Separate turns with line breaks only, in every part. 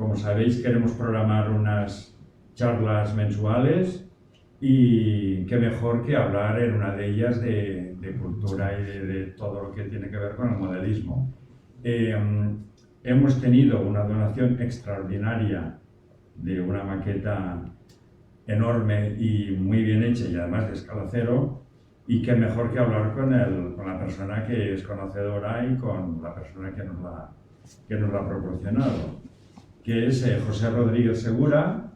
como sabéis, queremos programar unas charlas mensuales y qué mejor que hablar en una de ellas de cultura y de todo lo que tiene que ver con el modelismo. Hemos tenido una donación extraordinaria de una maqueta enorme y muy bien hecha y además de escala cero, y qué mejor que hablar con la persona que es conocedora y con la persona que nos la ha proporcionado, que es José Rodríguez Segura,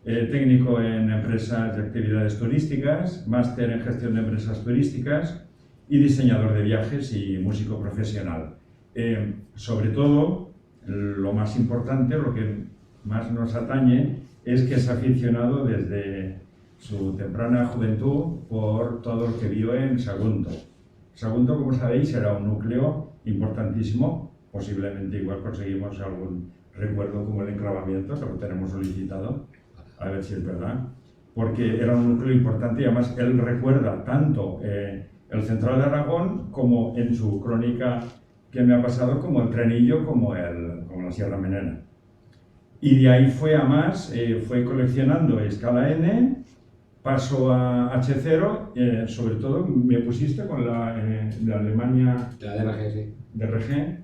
técnico en empresas y actividades turísticas, máster en gestión de empresas turísticas y diseñador de viajes y músico profesional. Sobre todo, lo más importante, lo que más nos atañe, es que es aficionado desde su temprana juventud por todo lo que vio en Sagunto. Sagunto, como sabéis, era un núcleo importantísimo, posiblemente igual conseguimos algún recuerdo como el enclavamiento, que lo tenemos solicitado, a ver si es verdad, porque era un núcleo importante y además él recuerda tanto el Central de Aragón como en su crónica que me ha pasado como el Trenillo, como la Sierra Menera. Y de ahí fue a más, fue coleccionando escala N, paso a H0, sobre todo me pusiste con la de Alemania,
la DRG, sí.
DRG,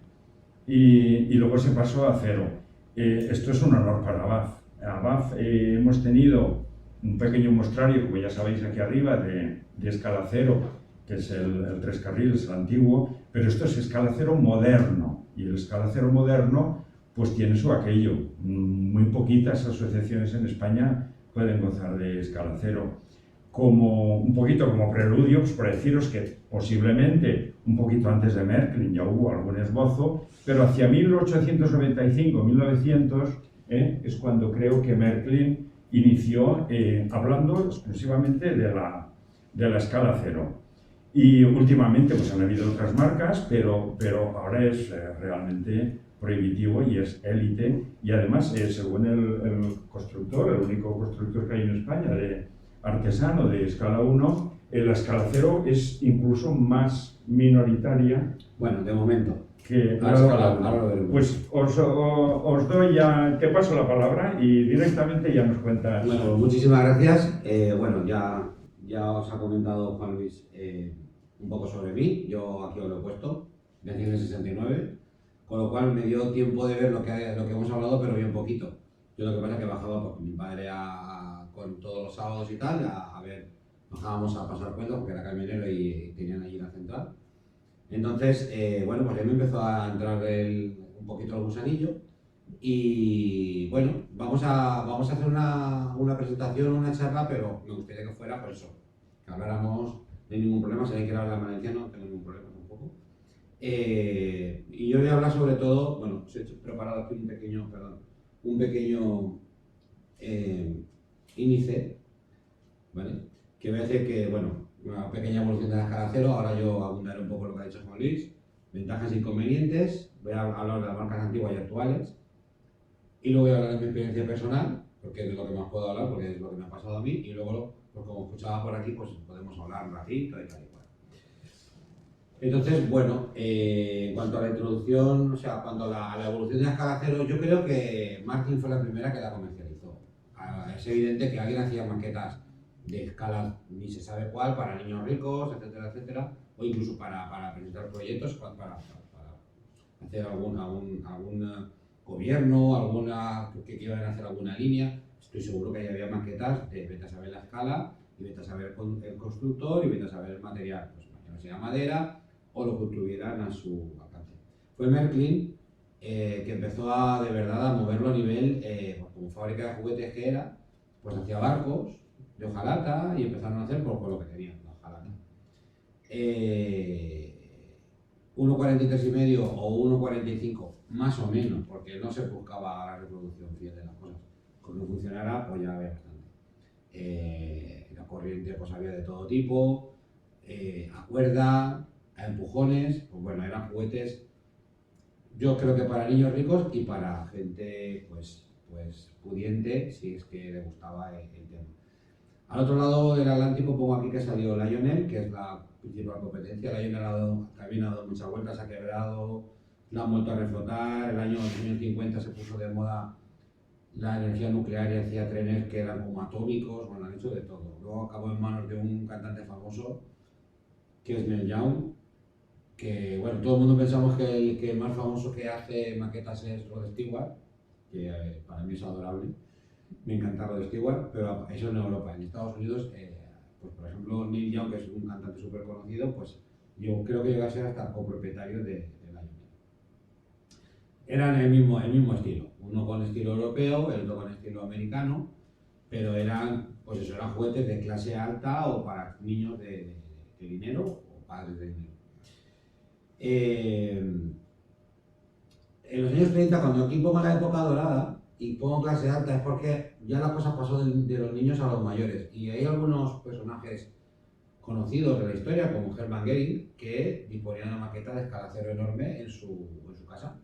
y luego se pasó a 0. Esto es un honor para BAF. A BAF hemos tenido un pequeño mostrario, como ya sabéis aquí arriba, de escala 0, que es el 3 carriles, el antiguo, pero esto es escala 0 moderno, y el escala 0 moderno pues tiene su aquello. Muy poquitas asociaciones en España pueden gozar de escala 0. Como un poquito como preludio, pues por deciros que posiblemente un poquito antes de Märklin ya hubo algún esbozo, pero hacia 1895-1900 es cuando creo que Märklin inició hablando exclusivamente de la escala 0. Y últimamente pues han habido otras marcas, pero ahora es realmente prohibitivo y es élite, y además según el constructor, el único constructor que hay en España de artesano de escala 1, la escala 0 es incluso más minoritaria.
Bueno, de momento.
Que la escala 1. Pues os doy ya, te paso la palabra y directamente ya nos cuentas.
Bueno, muchísimas gracias. Bueno, ya os ha comentado Juan Luis un poco sobre mí. Yo aquí os lo he puesto, nací en el 69, con lo cual me dio tiempo de ver lo que hemos hablado, pero bien poquito. Yo lo que pasa es que bajaba con mi padre con todos los sábados y tal, a ver, bajábamos a pasar cuentas porque era camionero y tenían allí la central. Entonces, bueno, pues ya me empezó a entrar un poquito el gusanillo y bueno, vamos a hacer una presentación, una charla, pero me gustaría que fuera por eso, que habláramos, no hay ningún problema, si hay que hablar valenciano, no tengo ningún problema tampoco. Y yo voy a hablar sobre todo, bueno, os he preparado aquí un pequeño índice, ¿vale? Que voy a decir que, bueno, una pequeña evolución de la escala 0, ahora yo abundaré un poco lo que ha dicho Juan Luis, ventajas e inconvenientes, voy a hablar de las marcas antiguas y actuales, y luego voy a hablar de mi experiencia personal, porque es de lo que más puedo hablar, porque es lo que me ha pasado a mí, y luego, pues como escuchaba por aquí, pues podemos hablar un ratito y tal y cual. Entonces, bueno, en cuanto a la introducción, o sea, cuanto a la evolución de la escala 0, yo creo que Märklin fue la primera que la comercializó. Es evidente que alguien hacía maquetas de escalas ni se sabe cuál, para niños ricos, etcétera, etcétera, o incluso para presentar proyectos, para hacer algún gobierno, que quieran hacer alguna línea. Estoy seguro que había maquetas de vete a saber la escala, y vete a saber el constructor, y vete a saber el material, pues no sea madera, o lo que tuvieran a su alcance. Fue Märklin que empezó de verdad a moverlo a nivel, pues como fábrica de juguetes que era, pues hacía barcos de hojalata y empezaron a hacer con lo que tenían, la hojalata. 1,43,5 o 1,45 más o menos, porque no se buscaba la reproducción fiel de las cosas. Con que funcionara, pues ya había bastante. La corriente pues había de todo tipo, a cuerda, a empujones, pues bueno, eran juguetes, yo creo que para niños ricos y para gente pues pudiente, si es que le gustaba el tema. Al otro lado del Atlántico pongo aquí que salió Lionel, que es la principal competencia. Lionel también ha dado muchas vueltas, ha quebrado, la han vuelto a reflotar. En el año 50 se puso de moda la energía nuclear y hacía trenes que eran como atómicos, bueno, han hecho de todo. Luego acabó en manos de un cantante famoso, que es Neil Young, que, bueno, todo el mundo pensamos que el más famoso que hace maquetas es Rod Stewart, que para mí es adorable, me encanta Rod Stewart, pero eso en Europa. En Estados Unidos, pues por ejemplo, Neil Young, que es un cantante súper conocido, pues yo creo que llega a ser hasta copropietario de la Union. Eran el mismo estilo, uno con estilo europeo, el otro con estilo americano, pero eran, pues eso, eran juguetes de clase alta o para niños de dinero o padres de dinero. En los años 30, cuando aquí pongo la época dorada y pongo clase alta, es porque ya la cosa pasó de los niños a los mayores. Y hay algunos personajes conocidos de la historia, como Hermann Göring, que disponía de una maqueta de escala cero enorme en su casa.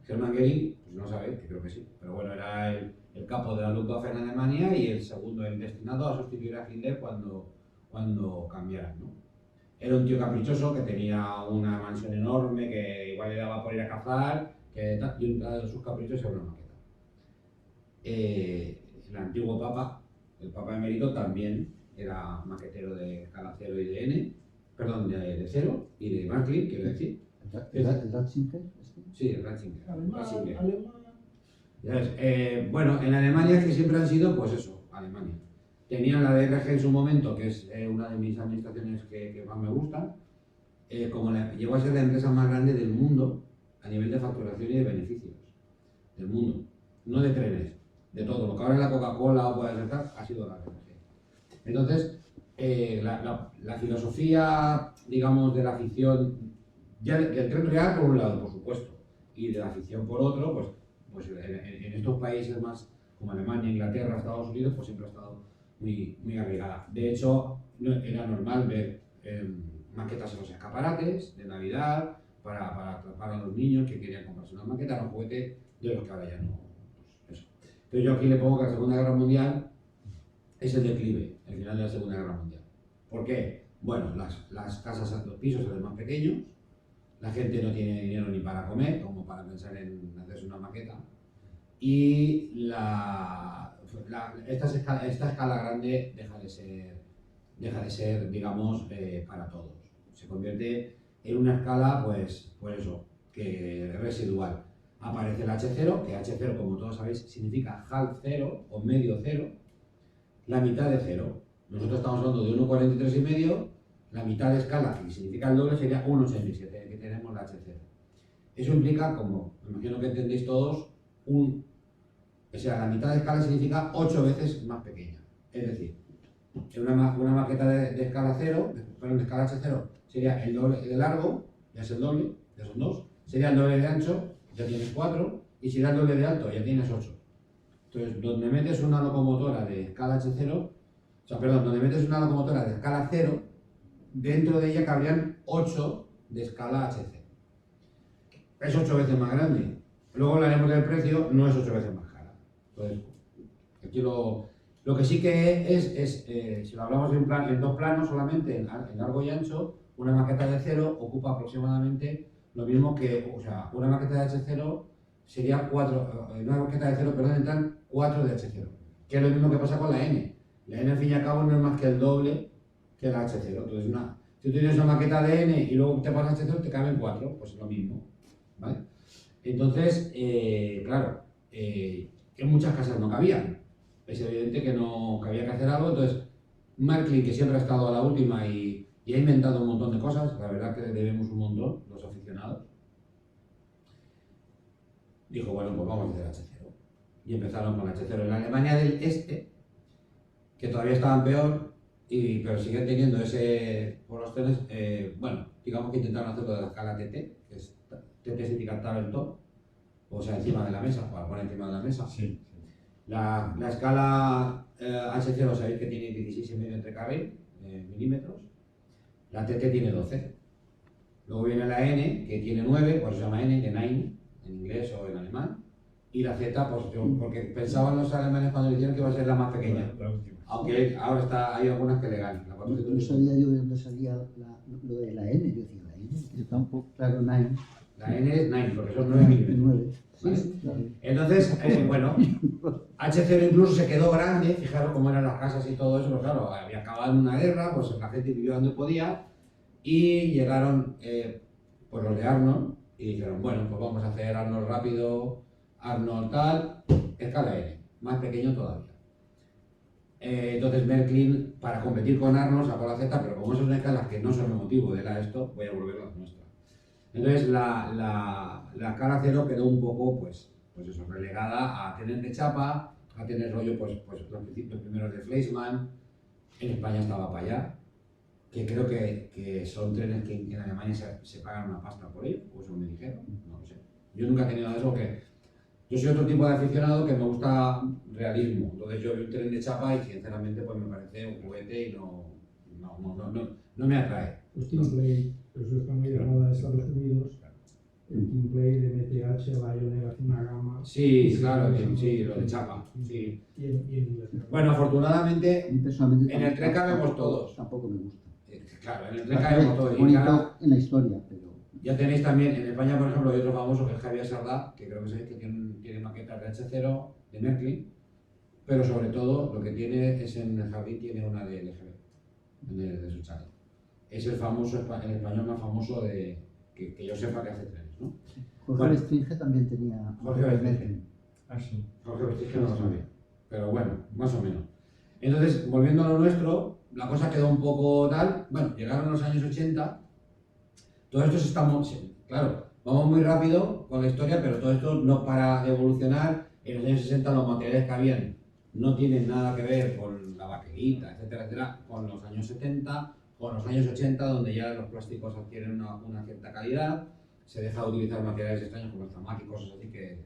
Hermann Göring, pues no sabéis, que creo que sí, pero bueno, era el capo de la Luftwaffe en Alemania y el segundo, el destinado a sustituir a Hitler cuando cambiaran, ¿no? Era un tío caprichoso que tenía una mansión enorme, que igual le daba por ir a cazar, y uno de sus caprichos era una maqueta. El antiguo papa, el papa emérito, también era maquetero de escala 0 y de N, perdón, de 0 y de Marklin, quiero decir.
¿El Ratzinger?
Sí, el Ratzinger.
Alemán.
Ya ves, bueno, en Alemania es que siempre han sido, pues eso, Alemania. Tenían la DRG en su momento, que es una de mis administraciones que más me gustan, como llegó a ser la empresa más grande del mundo a nivel de facturación y de beneficios. Del mundo. No de trenes, de todo. Lo que ahora es la Coca-Cola o puede ser tal, ha sido la DRG. Entonces, la filosofía, digamos, de la afición, ya del tren real por un lado, por supuesto, y de la afición por otro, pues en estos países más como Alemania, Inglaterra, Estados Unidos, pues siempre ha estado muy arraigada. De hecho, era normal ver maquetas en los escaparates de Navidad para atrapar a los niños que querían comprarse una maqueta, era un juguete de los que ahora ya no. Pues eso. Entonces yo aquí le pongo que la Segunda Guerra Mundial es el declive, el final de la Segunda Guerra Mundial. ¿Por qué? Bueno, las casas, los pisos eran más pequeños, la gente no tiene dinero ni para comer, como para pensar en hacerse una maqueta, y esta escala grande deja de ser, digamos, para todos. Se convierte en una escala, pues eso, que residual. Aparece el H0, que H0, como todos sabéis, significa half cero o medio cero, la mitad de cero. Nosotros estamos hablando de 1,43 y medio, la mitad de escala, que significa el doble, sería 1,87, que tenemos la H0. Eso implica, como me imagino que entendéis todos, o sea, la mitad de escala significa 8 veces más pequeña. Es decir, una maqueta de escala 0, perdón, de escala H0, sería el doble de largo, ya es el doble, ya son 2, sería el doble de ancho, ya tienes 4, y si era el doble de alto, ya tienes 8. Entonces, donde metes una locomotora de escala H0, donde metes una locomotora de escala 0, dentro de ella cabrían 8 de escala H0. Es 8 veces más grande. Luego hablaremos del precio, no es 8 veces más cara. Entonces, aquí lo que sí que es si lo hablamos en dos planos solamente, en largo y ancho, una maqueta de 0 ocupa aproximadamente lo mismo que, o sea, una maqueta de H0 sería 4, una maqueta de 0, perdón, entran 4 de H0, que es lo mismo que pasa con la N. La N, al fin y al cabo, no es más que el doble que la H0. Entonces, si tú tienes una maqueta de N y luego te pasas H0, te caben 4, pues es lo mismo, ¿vale? Entonces, claro, en muchas casas no cabían. Es evidente que había que hacer algo. Entonces, Marklin, que siempre ha estado a la última y ha inventado un montón de cosas, la verdad que le debemos un montón, los aficionados, dijo, bueno, pues vamos a hacer H0. Y empezaron con H0 en la Alemania del Este, que todavía estaban peor, pero siguen teniendo por los trenes, bueno, digamos que intentaron hacerlo de la escala TT, que es TT significa tabletop, o sea, encima de la mesa, para poner encima de la mesa.
Sí.
La escala H0 sabéis que tiene 16,5 entre carril, milímetros, la TT tiene 12. Luego viene la N, que tiene 9, por eso se llama N, de 9, en inglés o en alemán. Y la Z, pues porque pensaban los alemanes cuando le dijeron que iba a ser la más pequeña.
La última.
Aunque ahora hay algunas que le ganan.
No sabía yo de dónde salía lo de la N. Yo decía, la N. Yo tampoco, claro, Nine.
La N es 9, porque son 9 milímetros.
9.
¿Vale?
Sí, claro.
Entonces, bueno, H0 incluso se quedó grande, fijaros cómo eran las casas y todo eso, pues claro, había acabado en una guerra, pues la gente vivió donde podía y llegaron pues los de Arnold y dijeron, bueno, pues vamos a hacer Arnold rápido, Arnold tal, escala N, más pequeño todavía. Entonces Märklin, para competir con Arnold, sacó la Z, pero como son escalas que no son el motivo de la esto, voy a volver a la nuestra. Entonces la escala 0 quedó un poco, pues eso, relegada a tener de chapa, a tener rollo, pues los principios primeros de Fleischmann. En España estaba para allá, que creo que son trenes que en Alemania se pagan una pasta por ello, o eso me dijeron, no lo sé. Yo nunca he tenido eso porque yo soy otro tipo de aficionado que me gusta realismo. Entonces yo veo un tren de chapa y sinceramente pues me parece un juguete y no me atrae.
Los Teamplay, eso está muy de moda en Estados Unidos. El Teamplay de MTH, Lionel hace una gama.
Sí, claro, sí, lo de chapa. Sí.
Y en Inglaterra.
Bueno,
A
afortunadamente,
mí personalmente
en el tren cabemos
tampoco-
todos.
Tampoco me gusta.
Claro, en el tren cabemos todos.
Es
Y ahora
bonito en la historia, pero
ya tenéis también, en España por ejemplo hay otro famoso que es Javier Sardá, que creo que sabéis que tiene maquetas de H0, de Märklin, pero sobre todo lo que tiene es en el Javi tiene una de LGB, de su chale. Es el famoso, el español más famoso que yo sepa que hace trenes, ¿no?
Jorge
Bueno.
Bestringe también tenía.
Jorge Bestringe.
Märklin.
Ah, sí.
Jorge Vestige no lo sabía, pero bueno, más o menos. Entonces, volviendo a lo nuestro, la cosa quedó un poco tal, bueno, llegaron los años 80, todo esto claro, vamos muy rápido con la historia, pero todo esto no para de evolucionar. En los años 60 los materiales que habían no tienen nada que ver con la baquelita, etcétera, etcétera, con los años 70, con los años 80, donde ya los plásticos adquieren una cierta calidad, se deja de utilizar materiales extraños como el zamac y cosas así que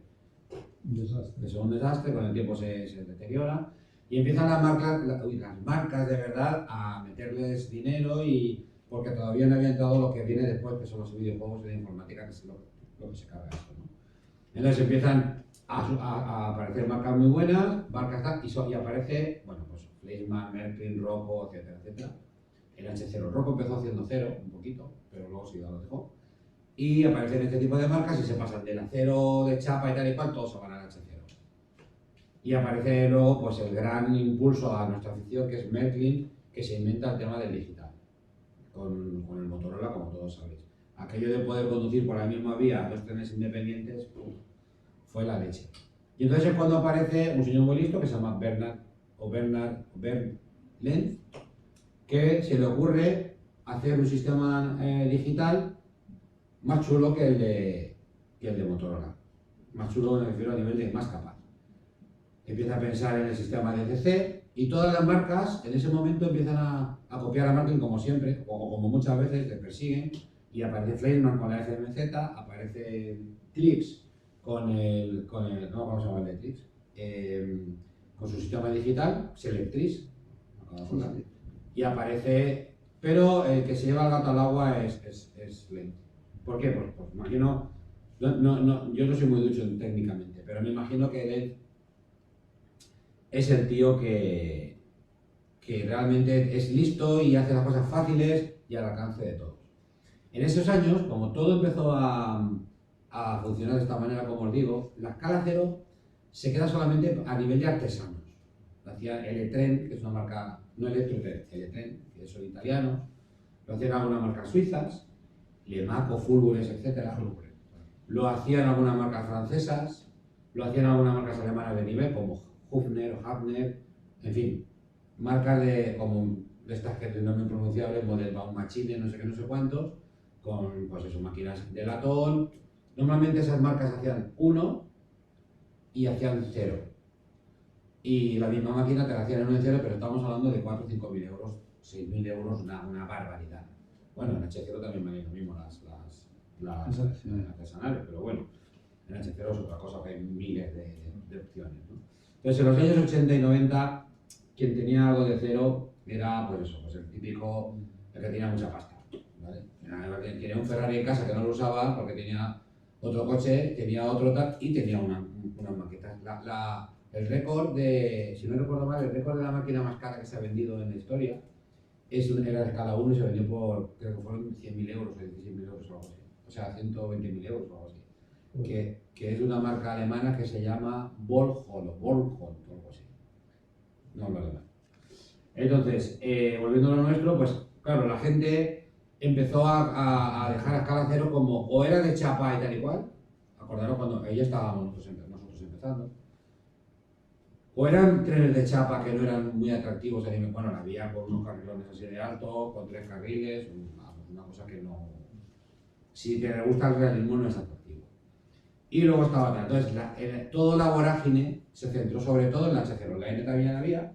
Un desastre.
son un desastre, con el tiempo se deteriora y empiezan las marcas de verdad a meterles dinero y porque todavía no había entrado lo que viene después, que son los videojuegos y la informática, que es lo que se carga esto, ¿no? Entonces empiezan a aparecer marcas muy buenas, marcas tal, y aparece, bueno, pues Fleischmann, Märklin, Rocco, etcétera, etcétera. El H0 Rocco empezó haciendo cero, un poquito, pero luego sí ya lo dejó. Y aparecen este tipo de marcas y se pasan del acero de chapa y tal y cual, todos se van al H0. Y aparece luego pues el gran impulso a nuestra afición, que es Märklin, que se inventa el tema del digital, con el Motorola, como todos sabéis. Aquello de poder conducir por la misma vía dos trenes independientes, fue la leche. Y entonces es cuando aparece un señor muy listo que se llama Bernard Lenz, que se le ocurre hacer un sistema digital más chulo que el de Motorola. Más chulo me refiero a nivel de más capaz. Empieza a pensar en el sistema DCC y todas las marcas en ese momento empiezan a copiar a Märklin como siempre, o como muchas veces te persiguen, y aparece Fleischmann con la FMZ, aparece Clips con no vamos a llamarle Clips, con su sistema digital, Selectris, y aparece, pero el que se lleva el gato al agua es Lenz. ¿Por qué? Pues imagino, yo no soy muy ducho técnicamente, pero me imagino que Lenz es el tío que realmente es listo y hace las cosas fáciles y al alcance de todos. En esos años, como todo empezó a funcionar de esta manera, como os digo, la escala 0 se queda solamente a nivel de artesanos. Lo hacía Eletren, que es una marca, no Electrotren, Eletren, que son italianos, lo hacían algunas marcas suizas, Lemaco, Fulgures, etc. Lo hacían algunas marcas francesas, lo hacían algunas marcas alemanas de nivel, como Hufner o Hafner, en fin, marcas de estas que no me pronunciables, Model Baumachine, no sé qué, no sé cuántos, con pues eso, máquinas de latón. Normalmente esas marcas hacían 1 y hacían 0. Y la misma máquina te la hacían en 1 y 0, pero estamos hablando de 4 o 5.000 euros, 6.000 euros, una barbaridad. Bueno, en H0 también me lo mismo las artesanales, pero bueno, en H0 es otra cosa, que hay miles de opciones, ¿no? Entonces, en los años 80 y 90, quien tenía algo de cero era, pues eso, pues el típico, el que tenía mucha pasta, ¿vale? Tenía un Ferrari en casa que no lo usaba porque tenía otro coche, tenía otro tal y tenía unas maquetas. El récord de, si no recuerdo mal, el récord de la máquina más cara que se ha vendido en la historia era de escala 1 y se vendió por, creo que fueron 100.000 euros o 16.000 euros o algo así. o sea, 120.000 euros o algo así. Que es una marca alemana que se llama Volhol o Volhol o algo así. No hablo alemán. Entonces, volviendo a lo nuestro, pues claro, la gente empezó a dejar a escala cero como o era de chapa y tal y cual, acordaros cuando ahí estábamos nosotros empezando, o eran trenes de chapa que no eran muy atractivos, bueno, la vía con unos carrilones así de alto, con 3 carriles, una cosa que no, si te gusta el realismo no es atractivo. Y luego estaba otra, entonces toda la vorágine se centró sobre todo en la H0, la N también había,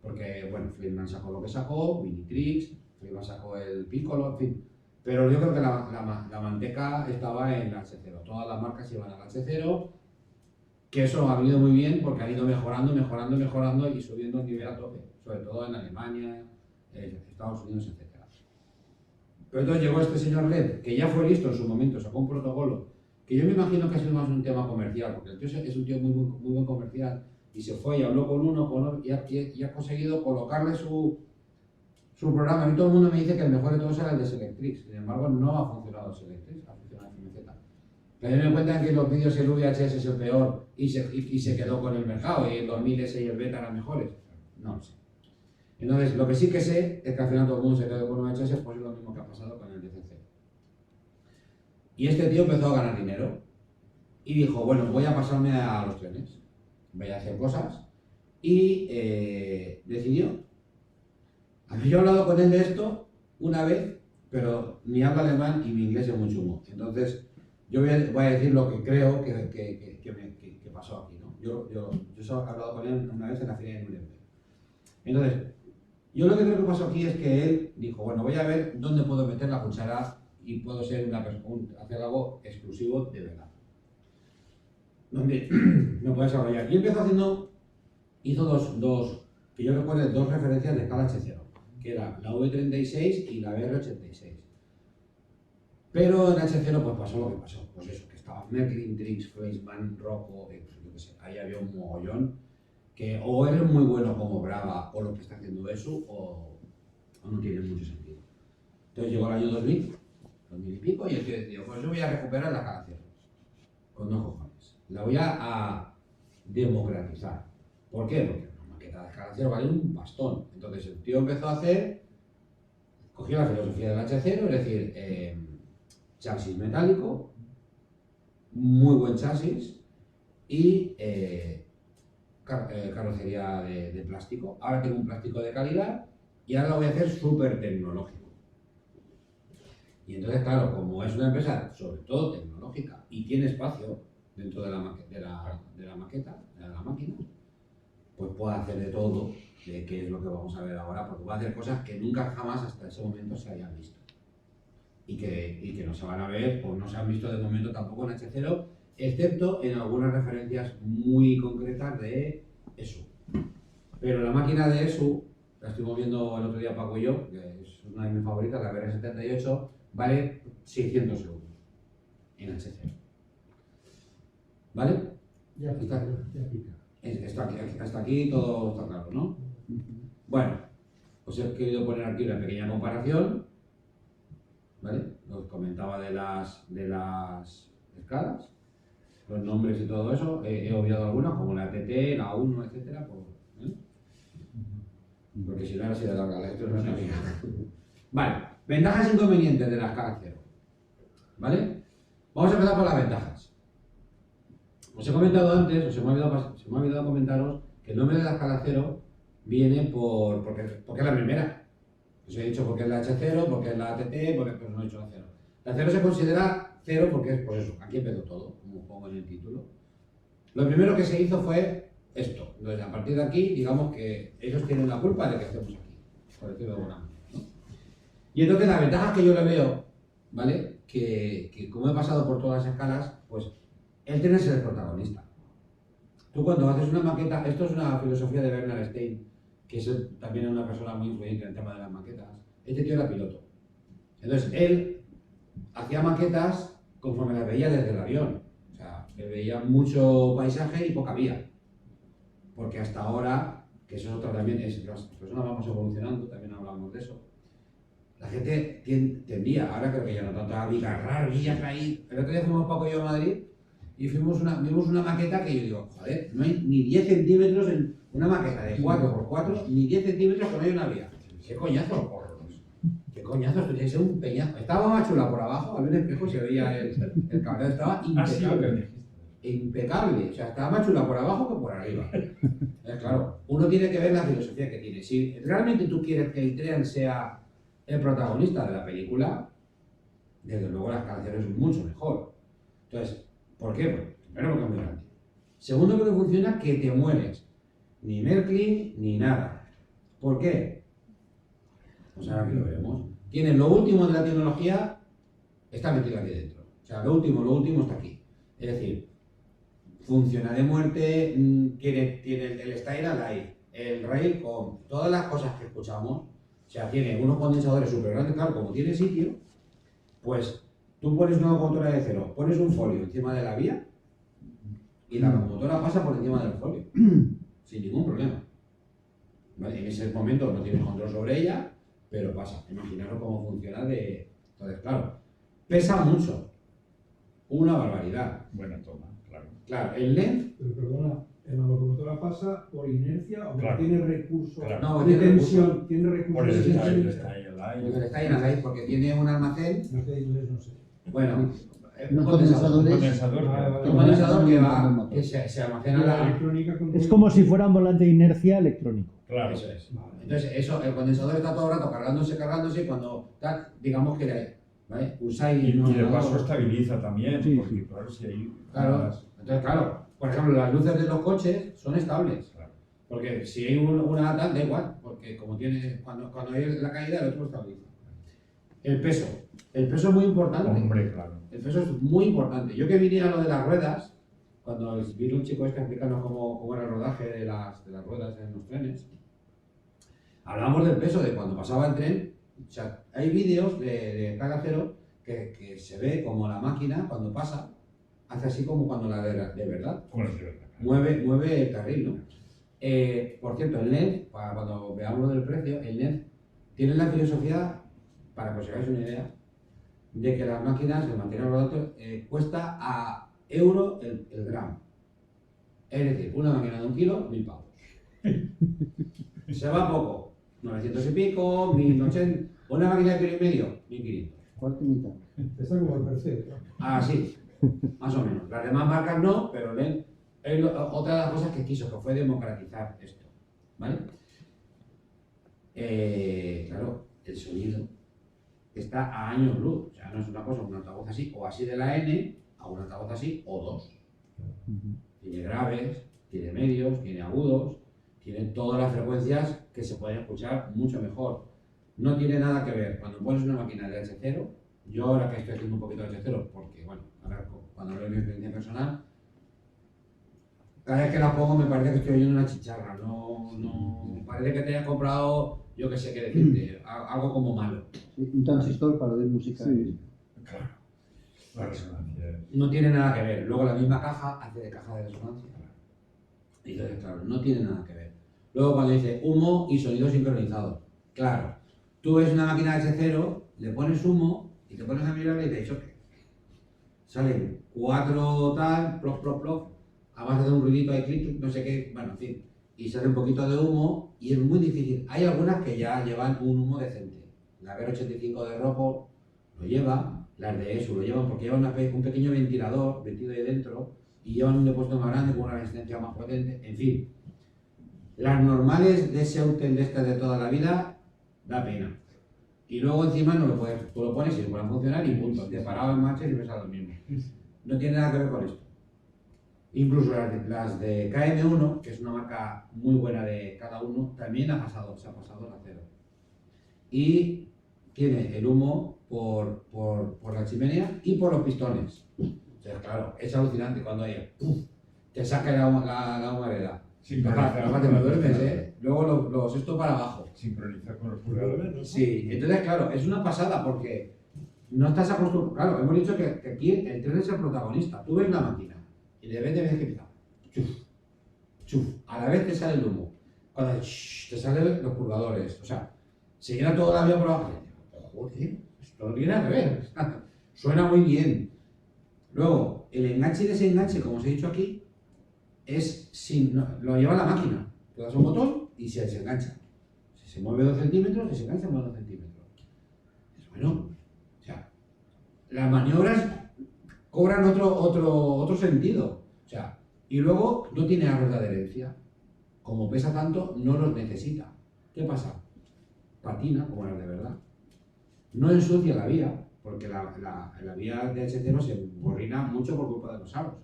porque, bueno, Friedman sacó lo que sacó, Minitrix, Friedman sacó el Piccolo, en fin. Pero yo creo que la manteca estaba en la H0. Todas las marcas iban a la H0, que eso ha venido muy bien porque han ido mejorando y subiendo el nivel a tope, sobre todo en Alemania, Estados Unidos, etc. Pero entonces llegó este señor Led, que ya fue listo en su momento, sacó un protocolo, que yo me imagino que ha sido más un tema comercial, porque el tío es un tío muy buen comercial, y se fue y habló con uno, con otro, y ha conseguido colocarle su programa. A mí todo el mundo me dice que el mejor de todos era el de Selectrix, sin embargo no ha funcionado Selectrix, ha funcionado FMZ. Teniendo en cuenta que en los vídeos el VHS es el peor y se quedó con el mercado y el 2000S y el beta eran mejores, no lo sé. Entonces, lo que sí que sé es que al final todo el mundo se quedó con VHS, pues es lo mismo que ha pasado con el DCC. Y este tío empezó a ganar dinero y dijo, bueno, voy a pasarme a los trenes, voy a hacer cosas, y decidió. A mí yo he hablado con él de esto una vez, pero ni habla alemán y mi inglés es muy chungo. Entonces, yo voy a decir lo que creo que pasó aquí, ¿no? Yo he hablado con él una vez en la feria de Nuremberg. Entonces, yo lo que creo que pasó aquí es que él dijo, bueno, voy a ver dónde puedo meter la cuchara y puedo ser hacer algo exclusivo de verdad. Donde me puedo desarrollar. Y empezó hizo dos, que yo recuerdo, dos referencias de escala H0, que era la V36 y la BR86. Pero en H0 pues pasó lo que pasó, pues eso, que estaba Merklin, Trix, Fleischmann, Rocco, yo qué sé, ahí había un mogollón, que o eres muy bueno como Brava o lo que está haciendo eso, o no tiene mucho sentido. Entonces llegó el año 2000 y pico, y el tío decía, pues yo voy a recuperar la escala 0, con dos cojones. La voy a democratizar. ¿Por qué? Porque una maqueta de escala 0 vale un bastón. Entonces el tío empezó a cogió la filosofía del H0, es decir, chasis metálico, muy buen chasis y carrocería de plástico. Ahora tengo un plástico de calidad y ahora lo voy a hacer súper tecnológico. Y entonces, claro, como es una empresa sobre todo tecnológica y tiene espacio dentro de la maqueta, de la máquina, pues puede hacer de todo, de qué es lo que vamos a ver ahora, porque va a hacer cosas que nunca jamás hasta ese momento se habían visto. Y que no se van a ver, o no se han visto de momento tampoco en H0, excepto en algunas referencias muy concretas de ESU. Pero la máquina de ESU, la estuvimos viendo el otro día Paco y yo, que es una de mis favoritas, la BR78, vale 600 euros en H0. ¿Vale?
Ya pica.
Hasta aquí todo está claro, ¿no? Bueno, os he querido poner aquí una pequeña comparación, ¿vale? Os comentaba de las escalas, los nombres y todo eso. He obviado algunas, como la TT, la 1, etcétera, porque si no era así de larga la esto no se había. Vale, ventajas e inconvenientes de la escala 0, ¿vale? Vamos a empezar por las ventajas. Os he comentado antes, se me ha olvidado comentaros que el nombre de la escala 0 viene porque es la primera. Os he dicho porque es la H0, porque es la ATT, pero no he dicho la 0. La 0 se considera 0 porque es, pues eso, aquí empezó todo, como pongo en el título. Lo primero que se hizo fue esto. Entonces, a partir de aquí, digamos que ellos tienen la culpa de que estemos aquí, por decirlo de alguna manera, ¿no? Y entonces, las ventajas que yo le veo, ¿vale? Que como he pasado por todas las escalas, pues el tren es el protagonista. Tú cuando haces una maqueta, esto es una filosofía de Bernard Stein, que es también una persona muy influyente en el tema de las maquetas. Este tío era piloto. Entonces, él hacía maquetas conforme las veía desde el avión. O sea, que veía mucho paisaje y poca vía. Porque hasta ahora, que eso es otra también, las personas vamos evolucionando, también hablamos de eso. la gente tendía, ahora creo que ya no tanto, a agarrar vías ahí. El otro día fuimos Paco y yo a Madrid y vimos una maqueta que yo digo, joder, no hay ni 10 centímetros en una maqueta de 4x4, ni 10 centímetros que no hay una vía. ¿Qué coñazo? ¿Qué coñazo? Esto tiene que ser un peñazo. Estaba más chula por abajo, había un espejo y se veía el cableado, estaba impecable. Impecable, o sea, estaba más chula por abajo que por arriba. Claro, uno tiene que ver la filosofía que tiene. Si realmente tú quieres que el tren sea el protagonista de la película, desde luego las canciones son mucho mejor. Entonces, ¿por qué? Pues, primero porque es muy grande. Segundo porque funciona que te mueves. Ni Merklin ni nada. ¿Por qué? Pues ahora que lo veremos. Tiene lo último de la tecnología, está metido aquí dentro. O sea, lo último está aquí. Es decir, funciona de muerte, tiene el Style Alive, el Rail con todas las cosas que escuchamos. O sea, tiene unos condensadores súper grandes, claro, como tiene sitio, pues tú pones una locomotora de cero, pones un folio encima de la vía y la locomotora pasa por encima del folio, sin ningún problema. ¿Vale? En ese momento no tienes control sobre ella, pero pasa. Imaginaros cómo funciona de... Entonces, claro, pesa mucho, una barbaridad.
Buena toma, claro.
Claro, el LED...
Pero perdona, en la locomotora pasa por inercia o
Claro.
tiene recursos
Claro.
No,
de
tiene
tensión, tiene recursos
Por el
de
está
tensión.
el aire.
Porque está llena de ahí, porque tiene un almacén,
No sé inglés, no sé.
bueno,
Unos
un
condensadores.
Condensador.
Vale.
Un condensador que va,
Vale.
que se almacena
La
la...
electrónica con
Es como si fuera un volante de inercia electrónico.
Claro.
Eso es.
Vale.
Entonces, eso, el condensador está todo el rato cargándose, y cuando tal, digamos que le, ¿vale? Usáis...
Y de paso estabiliza también,
Sí,
porque
sí.
claro, si hay...
Claro, entonces, claro, por ejemplo, las luces de los coches son estables.
Claro.
Porque si hay una tal, da igual, porque como tiene, cuando hay la caída, el otro lo estabiliza. El peso es muy importante.
Hombre, claro.
El peso es muy importante. Yo que vine a lo de las ruedas, cuando vino un chico este a explicarnos cómo era el rodaje de las ruedas en los trenes, hablábamos del peso, de cuando pasaba el tren. O sea, hay vídeos de Carga Cero que se ve como la máquina, cuando pasa, hace así como cuando la de verdad.
Como es de verdad.
Mueve el carril, ¿no? Por cierto, el LED, para cuando veamos lo del precio, el LED tiene la filosofía, para que os hagáis una idea, de que las máquinas de mantener los datos cuesta a euro el gramo. Es decir, una máquina de 1 kilo, 1000 pavos. Se va poco, 900 y pico, 1080. Una máquina de kilo y medio, 1500.
Cuarto y mitad.
Está como el Mercedes, ¿no?
Ah, sí, más o menos. Las demás marcas no, pero LED es otra de las cosas que quiso, que fue democratizar esto. ¿Vale? Claro, el sonido está a años luz. O sea, no es una cosa, un altavoz así, o así de la N, a un altavoz así, o dos. Tiene graves, tiene medios, tiene agudos, tiene todas las frecuencias que se pueden escuchar mucho mejor. No tiene nada que ver. Cuando pones una máquina de H0, yo ahora que estoy haciendo un poquito de H0, porque, bueno, ahora cuando hablo de mi experiencia personal, cada vez que la pongo me parece que estoy oyendo una chicharra, no parece que te hayas comprado, yo que sé qué decirte, algo como malo.
Sí, un transistor para oír música.
Sí.
Claro. La resonancia es...
No tiene nada que ver. Luego la misma caja hace de caja de resonancia. Y entonces, claro, no tiene nada que ver. Luego cuando dice humo y sonido sincronizado, claro, tú ves una máquina H0, le pones humo y te pones a mirar y te choque. Salen 4 tal, plof, plof, plof, además hace un ruidito de clic, no sé qué, bueno, en fin. Y sale un poquito de humo y es muy difícil. Hay algunas que ya llevan un humo decente. La VR85 de Rocco lo lleva, las de ESU lo llevan porque llevan un pequeño ventilador metido ahí dentro y llevan un depósito más grande con una resistencia más potente, en fin. Las normales de ese Autel de estas de toda la vida, da pena. Y luego encima no lo puedes, tú lo pones y se pueden funcionar y punto. Te parado en marcha y pesa lo mismo. No tiene nada que ver con esto. Incluso las de KM1, que es una marca muy buena de cada uno, también se ha pasado a cero. Y tiene el humo por la chimenea y por los pistones. O sea, claro, es alucinante cuando hay, te saca la humareda. Aparte me duermes, ¿eh? Luego los esto para abajo.
Sincronizar con los pulgadores.
Sí, entonces claro, es una pasada porque no estás acostumbrado. Claro, hemos dicho que aquí el tren es el protagonista. Tú ves la máquina y de repente ves que empieza. Chuf, chuf. A la vez te sale el humo. Cuando te salen los purgadores. O sea, se llena toda la vía por abajo. joder, esto no tiene nada que ver. Suena muy bien. Luego, el enganche y desenganche, como os he dicho aquí, es lo lleva la máquina. Tú das un botón y se desengancha. Si se mueve 2 centímetros, desengancha más 2 centímetros. Es bueno. O sea, las maniobras cobran otro sentido. O sea, y luego no tiene aros de adherencia. Como pesa tanto, no los necesita. ¿Qué pasa? Patina, como las de verdad. No ensucia la vía, porque la vía de H0 se borrina mucho por culpa de los aros.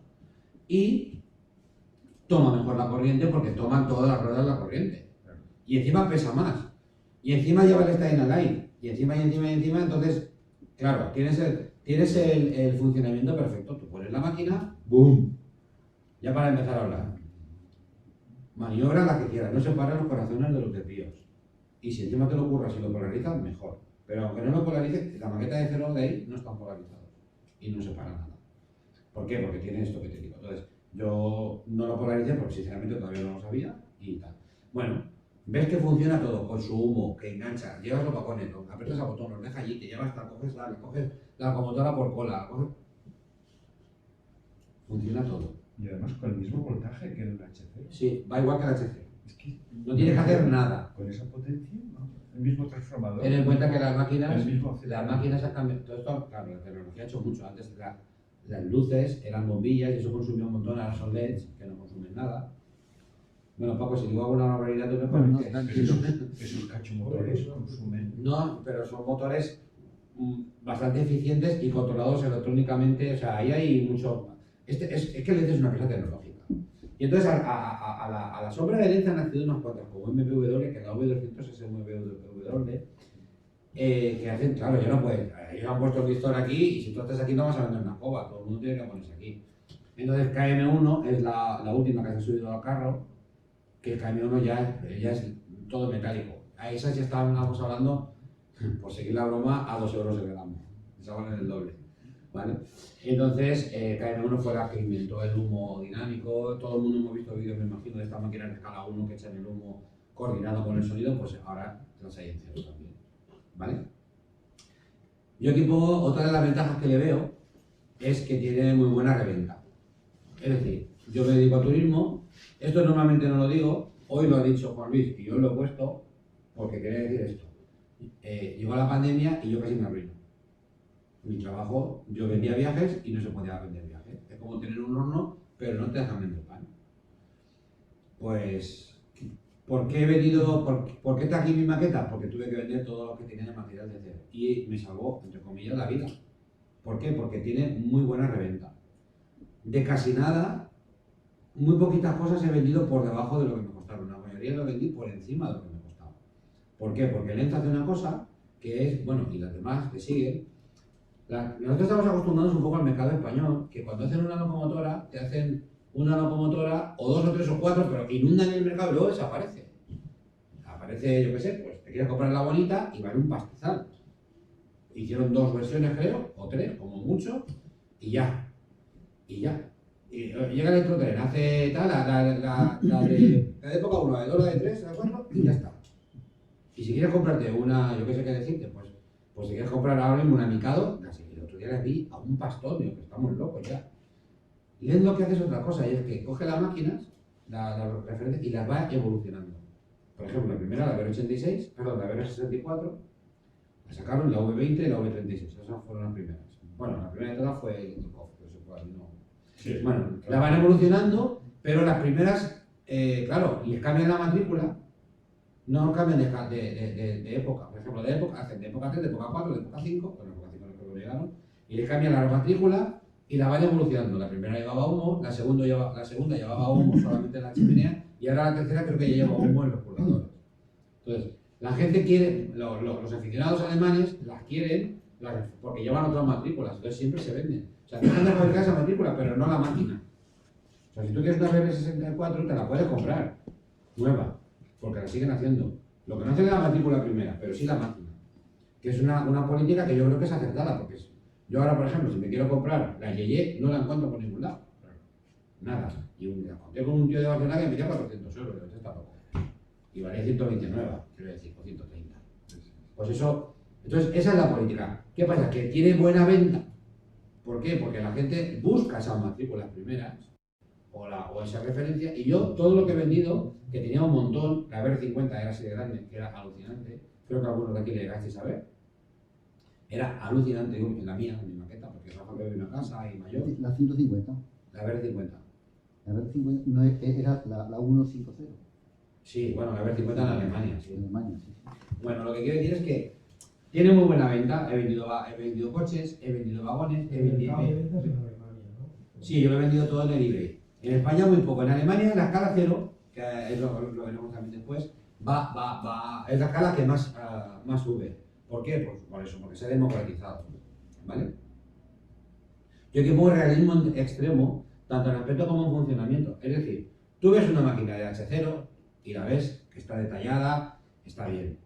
Y toma mejor la corriente porque toman todas las ruedas la corriente. Y encima pesa más. Y encima lleva el Staying Alive. Y encima, entonces, claro, tienes el funcionamiento perfecto. Tú pones la máquina, ¡boom! Ya para empezar a hablar. Maniobra la que quieras, no separes los corazones de los desvíos. Y si encima te lo curras y lo polarizas, mejor. Pero aunque no lo polarices, la maqueta de cero de ahí no están polarizados. Y no separa nada. ¿Por qué? Porque tiene esto que te digo. Entonces, yo no lo polaricé porque sinceramente todavía no lo sabía y tal. Bueno, ves que funciona todo con su humo, que engancha, llevas los vagones, aprietas el botón, los deja allí, te llevas hasta, coges la locomotora por cola, funciona todo.
Y además con el mismo voltaje que el HC.
Sí, va igual que el HC.
Es que
No tienes que hacer nada.
con esa potencia, ¿no? El mismo transformador.
Ten en cuenta que las máquinas han cambiado. Todo esto, claro, la tecnología ha hecho mucho. Antes las luces eran bombillas y eso consumía un montón, ahora son LEDs que no consumen nada. Bueno, Paco, si digo alguna barbaridad, tú me pones.
Esos cachomotores consumen.
No, pero son motores bastante eficientes y controlados electrónicamente. O sea, ahí hay mucho. Es que LED es una empresa tecnológica. Y entonces a la sombra de LED han nacido unas cuantas, como MPW, que la V200 es MPW, que hacen, claro, ya no pueden. Ellos han puesto el listón aquí y si tú estás aquí no vas a vender una cova, todo el mundo tiene que ponerse aquí. Entonces KM1 es la última que se ha subido al carro, que el KM1 ya es todo metálico. A esas ya estábamos hablando, por seguir la broma, a 2 euros el gramo. Esa vale el doble. ¿Vale? Entonces, KM1 fue la que inventó el humo dinámico. Todo el mundo hemos visto vídeos, me imagino, de esta máquina de escala 1 que echan el humo coordinado con el sonido, pues ahora las hay en cero también. ¿Vale? Yo aquí pongo otra de las ventajas que le veo, es que tiene muy buena reventa. Es decir, yo me dedico al turismo, esto normalmente no lo digo, hoy lo ha dicho Juan Luis y yo lo he puesto porque quería decir esto. Llegó la pandemia y yo casi me arruino. Mi trabajo, yo vendía viajes y no se podía vender viajes. Es como tener un horno, pero no te dejan vender pan. Pues, ¿por qué he vendido, por qué está aquí mi maqueta? Porque tuve que vender todo lo que tenía de material de cero. Y me salvó, entre comillas, la vida. ¿Por qué? Porque tiene muy buena reventa. De casi nada, muy poquitas cosas he vendido por debajo de lo que me costaron. La mayoría lo vendí por encima de lo que me costaba. ¿Por qué? Porque Lenz hace una cosa que es, bueno, y las demás que siguen. Nosotros estamos acostumbrados un poco al mercado español, que cuando hacen una locomotora, te hacen una locomotora, o 2 o 3 o 4, pero inundan el mercado y luego desaparece. Aparece, yo qué sé, pues te quieres comprar la bonita y vale un pastizal. Hicieron 2 versiones, creo, o 3, como mucho, y ya. Y llega el electrotren, hace tal, la de época 1, la de 2, la de 3, la de 4, y ya está. Y si quieres comprarte una, yo qué sé qué decirte, pues si quieres comprar ahora mismo una Mikado, el otro día la vi a un pastor, digo, que estamos locos ya. Y es lo que hace es otra cosa, y es que coge las máquinas, las referencias, y las va evolucionando. Por ejemplo, la primera, la VR86, perdón, la VR64, la sacaron la V20 y la V36, esas fueron las primeras. Bueno, la primera de todas fue el COF, pero eso fue ahí, no.
Sí,
Bueno, la van evolucionando, pero las primeras, claro, les cambian la matrícula, no cambian de época. Por ejemplo, de época, hacen de época 3, de época 4, de época 5, bueno, de época 5 no creo que lo llegaron, y les cambian la matrícula y la van evolucionando. La primera llevaba humo, la segunda llevaba humo solamente en la chimenea, y ahora la tercera creo que ya lleva humo en los purgadores. Entonces, la gente quiere, los aficionados alemanes las quieren porque llevan otras matrículas, entonces siempre se venden. O sea, dejan de fabricar esa matrícula, pero no la máquina. O sea, si tú quieres una BR64, te la puedes comprar, nueva, porque la siguen haciendo. Lo que no hacen es la matrícula primera, pero sí la máquina. Que es una política que yo creo que es acertada, porque yo ahora, por ejemplo, si me quiero comprar la Yeye, no la encuentro por ningún lado. Nada. Y la conté con un tío de Barcelona que me dio 400 euros, pero está poco. Y valía 129, quiero decir, o 130. Pues eso Entonces, esa es la política. ¿Qué pasa? Que tiene buena venta. ¿Por qué? Porque la gente busca esas matrículas primeras o esa referencia. Y yo, todo lo que he vendido, que tenía un montón, la BR50 era así de grande, que era alucinante. Creo que algunos de aquí le llegasteis a ver. Era alucinante, digo, en la mía, en mi maqueta, porque Rafa vive en una casa y mayor.
La 150.
La BR50.
La BR50 no era la 150.
Sí, bueno, la BR50 en Alemania, sí.
En Alemania, sí.
Bueno, lo que quiero decir es que tiene muy buena venta. He vendido coches, he vendido vagones, he
El
vendido...
mercado de ventas en Alemania, ¿no?
Sí, yo lo he vendido todo en el eBay. En España muy poco. En Alemania, en la escala 0, que es lo veremos también después, es la escala que más sube. ¿Por qué? Pues por eso, porque se ha democratizado. ¿Vale? Yo aquí pongo realismo extremo, tanto en aspecto como en funcionamiento. Es decir, tú ves una máquina de H0 y la ves que está detallada, está bien.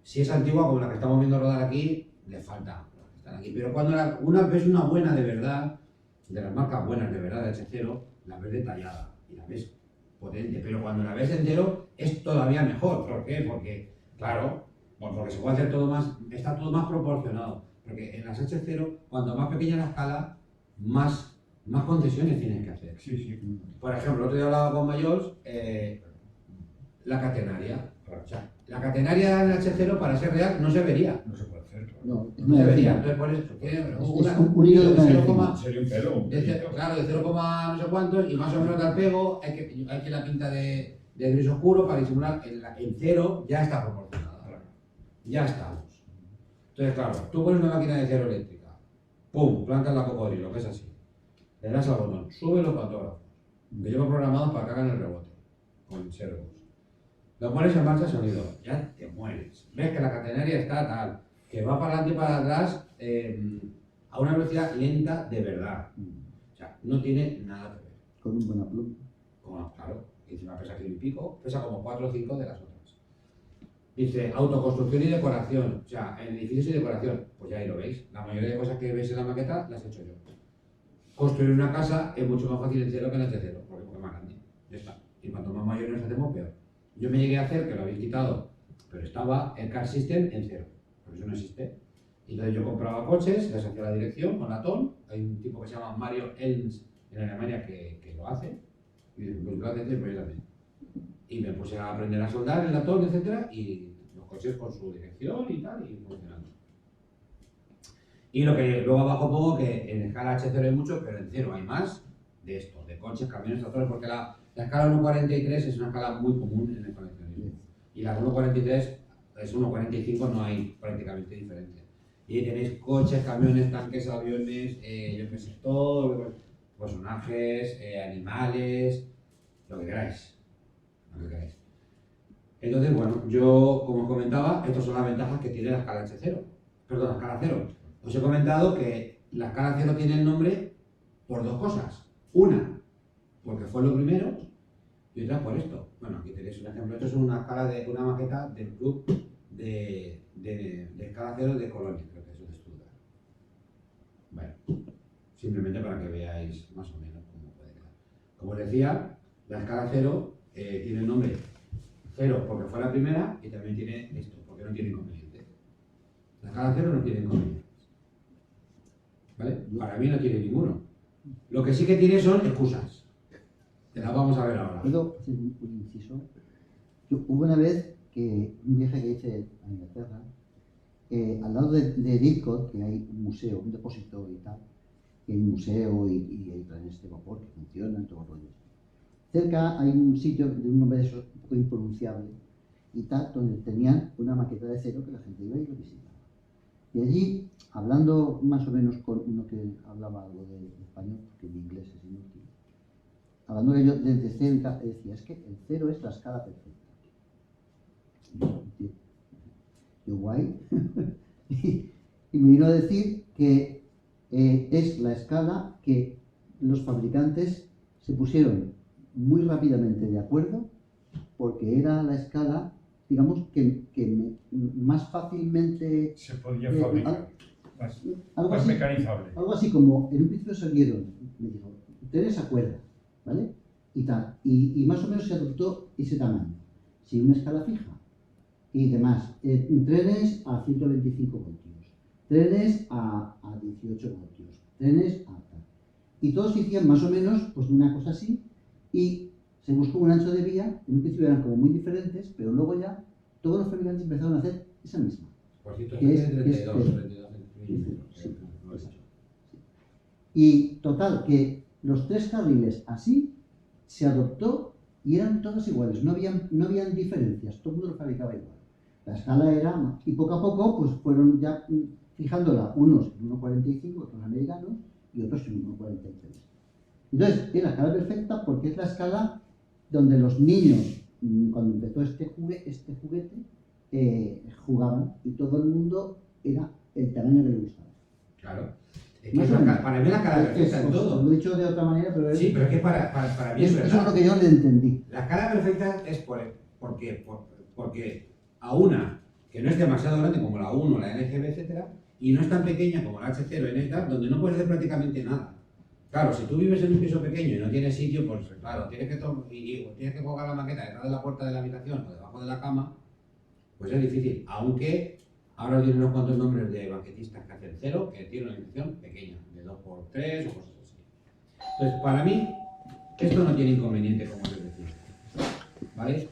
Si es antigua, como la que estamos viendo rodar aquí, le falta. Están aquí. Pero cuando ves una buena de verdad, de las marcas buenas de verdad de H0, la ves detallada y la ves potente. Pero cuando la ves entero, es todavía mejor. ¿Por qué? Porque, claro, porque se puede hacer todo más, está todo más proporcionado. Porque en las H0, cuanto más pequeña la escala, más concesiones tienes que hacer.
Sí, sí.
Por ejemplo, el otro día hablaba con Mayors, la catenaria. O sea, la catenaria en H0 para ser real no se vería.
No se puede hacer, claro.
No,
No se vería. Entonces, por eso,
un hilo de una
cero
décima.
coma-
Sería un pelo. Un pelito.
claro, de 0, no sé cuántos, y más o menos del pego, hay que la pinta de gris oscuro para disimular. En 0 ya está proporcionada.
Claro.
Ya estamos. Entonces, claro, tú pones una máquina de 0 eléctrica, pum, plantas la cocodrilo, que es así. Le das al botón, sube los pantógrafos, que llevo programados para que hagan el rebote, con servos. Lo pones en marcha sonido, ya te mueres. Ves que la catenaria está tal, que va para adelante y para atrás a una velocidad lenta de verdad. O sea, no tiene nada que ver.
Con un buen upload.
Claro, y encima pesa kilo y pico, pesa como 4 o 5 de las otras. Dice, autoconstrucción y decoración, o sea, en edificios y decoración, pues ya ahí lo veis. La mayoría de cosas que veis en la maqueta las he hecho yo. Construir una casa es mucho más fácil en 0 que en H0, porque es más grande. Ya está. Y cuanto más mayores nos hacemos, peor. Yo me llegué a hacer, que lo habéis quitado, pero estaba el Car System en 0, porque eso no existe. Y entonces yo compraba coches, les hacía la dirección con la TON. Hay un tipo que se llama Mario Elms en Alemania que lo hace. Y dice, pues lo hace, pues yo también. Y me puse a aprender a soldar en la TON, etcétera, y los coches con su dirección y tal, y funcionando. Y lo que luego abajo pongo que en escala H0 hay mucho, pero en 0 hay más de estos, de coches, camiones, tractores, porque la escala 1.43 es una escala muy común en el coleccionismo. Y la 1.43 es 1.45, no hay prácticamente diferencia. Y ahí tenéis coches, camiones, tanques, aviones, yo qué sé, todo, personajes, animales, lo que queráis. Entonces, bueno, yo, como os comentaba, estas son las ventajas que tiene la escala H0. Perdón, la escala 0. Os he comentado que la escala 0 tiene el nombre por dos cosas. Una, porque fue lo primero, y otra por esto. Bueno, aquí tenéis un ejemplo. Esto es una escala de una maqueta del club de escala 0 de Colonia, creo que es de Stuttgart. Bueno, simplemente para que veáis más o menos cómo puede quedar. Como os decía, la escala 0 tiene el nombre 0 porque fue la primera y también tiene esto, porque no tiene inconveniente. La escala 0 no tiene inconvenientes. ¿Vale? Para mí no tiene ninguno. Lo que sí que tiene son excusas. Que las vamos a ver ahora.
¿Puedo hacer un inciso? Hubo una vez que un viaje que hice a Inglaterra, al lado de Didcot, que hay un museo, un depósito y tal, que hay un museo y hay trenes de vapor que funcionan, todo el rollo. Cerca hay un sitio de un nombre de esos un poco impronunciable y tal, donde tenían una maqueta de 0 que la gente iba y lo visitaba. Y allí, hablando más o menos con uno que hablaba algo de español, porque mi inglés es inútil, hablando de ello desde cerca, decía, es que el 0 es la escala perfecta. Yo guay. y me vino a decir que es la escala que los fabricantes se pusieron muy rápidamente de acuerdo, porque era la escala, digamos, que más fácilmente...
Se podía fabricar.
Algo
Más
así,
mecanizable.
algo así como, en un principio salieron, me dijo, ustedes acuerdan, ¿vale? Y tal, y más o menos se adoptó ese tamaño, sin una escala fija. y demás. Trenes a 125 voltios, trenes a 18 voltios, trenes a tal. Y todos se hicieron más o menos pues, de una cosa así, y se buscó un ancho de vía. En un principio eran como muy diferentes, pero luego ya todos los fabricantes empezaron a hacer esa misma.
Por cierto,
Que
es
es
32
cero.
milímetros.
Sí.
No lo he dicho.
Y total, que los 3 carriles así se adoptó y eran todos iguales, no habían diferencias, todo el mundo lo fabricaba igual. La escala era, y poco a poco pues fueron ya fijándola, unos en 1,45, otros americanos, y otros en 1,43. Entonces, es la escala perfecta porque es la escala donde los niños, cuando empezó este juguete, jugaban, y todo el mundo era el tamaño que le gustaba.
Claro. Es
Más
que
o menos.
para mí es la escala perfecta en todo.
Lo he dicho de otra manera, pero
Sí, pero es que para mí es
eso es
verdad.
lo que yo le entendí.
La escala perfecta es porque a una que no es demasiado grande como la 1, la LGB, etcétera, y no es tan pequeña como la H0 en ETA, donde no puedes hacer prácticamente nada. Claro, si tú vives en un piso pequeño y no tienes sitio, pues claro, tienes que colgar la maqueta detrás de la puerta de la habitación o debajo de la cama, pues es difícil. Aunque ahora tienen unos cuantos nombres de maquetistas que hacen cero, que tienen una dimensión pequeña, de 2x3 o cosas así. Entonces, para mí, esto no tiene inconveniente, como les decía. ¿Vale?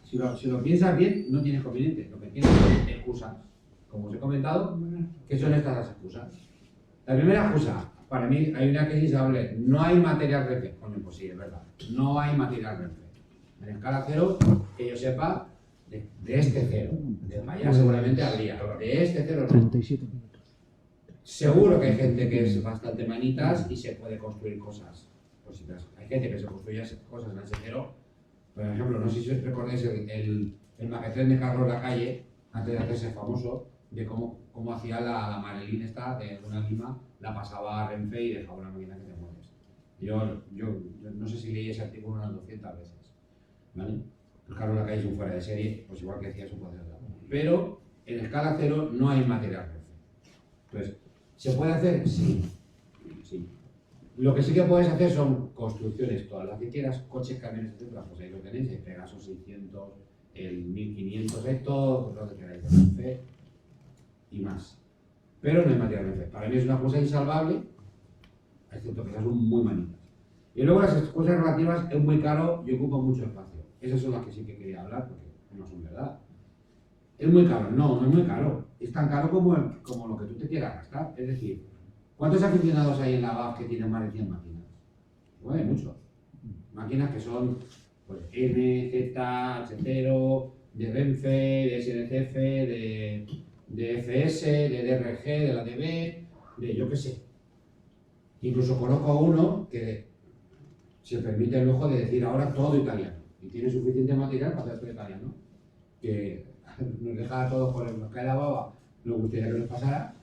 Si lo piensas bien, no tiene inconveniente. Lo que tiene son excusas. Como os he comentado, ¿qué son estas las excusas? La primera excusa, para mí, hay una que es insalvable. No hay material refe. Coño, pues sí, es verdad. No hay material refe. En escala cero, que yo sepa, de este cero. De allá seguramente habría. De este cero no.
37 minutos.
Seguro que hay gente que es bastante manitas y se puede construir cosas. Hay gente que se construye cosas en H0. Por ejemplo, no sé si os recordáis el maquetén de Carlos Lacalle, antes de hacerse famoso, de cómo hacía la Marilyn esta de una lima, la pasaba a Renfe y dejaba una máquina que te mueves. Yo no sé si leí ese artículo unas 200 veces. ¿Vale? El Carlos Lacalle es un fuera de serie, pues igual que decía su poder. Pero en escala cero no hay material Renfe. Entonces, ¿se puede hacer? Sí. Sí. Lo que sí que puedes hacer son construcciones, todas las que quieras, coches, camiones, etc. Pues ahí lo tenéis, el Pegaso 600, el 1500, esto, lo que queráis, Renfe y más. Pero no hay material Renfe. Para mí es una cosa insalvable, excepto que son muy manitas. Y luego las cosas relativas, es muy caro y ocupa mucho espacio. Esas son las que sí que quería hablar, porque no son verdad. ¿Es muy caro? No, no es muy caro. Es tan caro como lo que tú te quieras gastar. Es decir, ¿cuántos aficionados hay en la BAF que tienen más de 100 máquinas? Bueno, hay muchos. Máquinas que son pues, N, Z, H0, de Renfe, de SNCF, de FS, de DRG, de la DB, de yo qué sé. Incluso conozco uno que se permite el lujo de decir ahora todo italiano. Y tiene suficiente material para hacer todo italiano. Que nos deja a todos con el nos cae la baba, nos gustaría que nos pasara.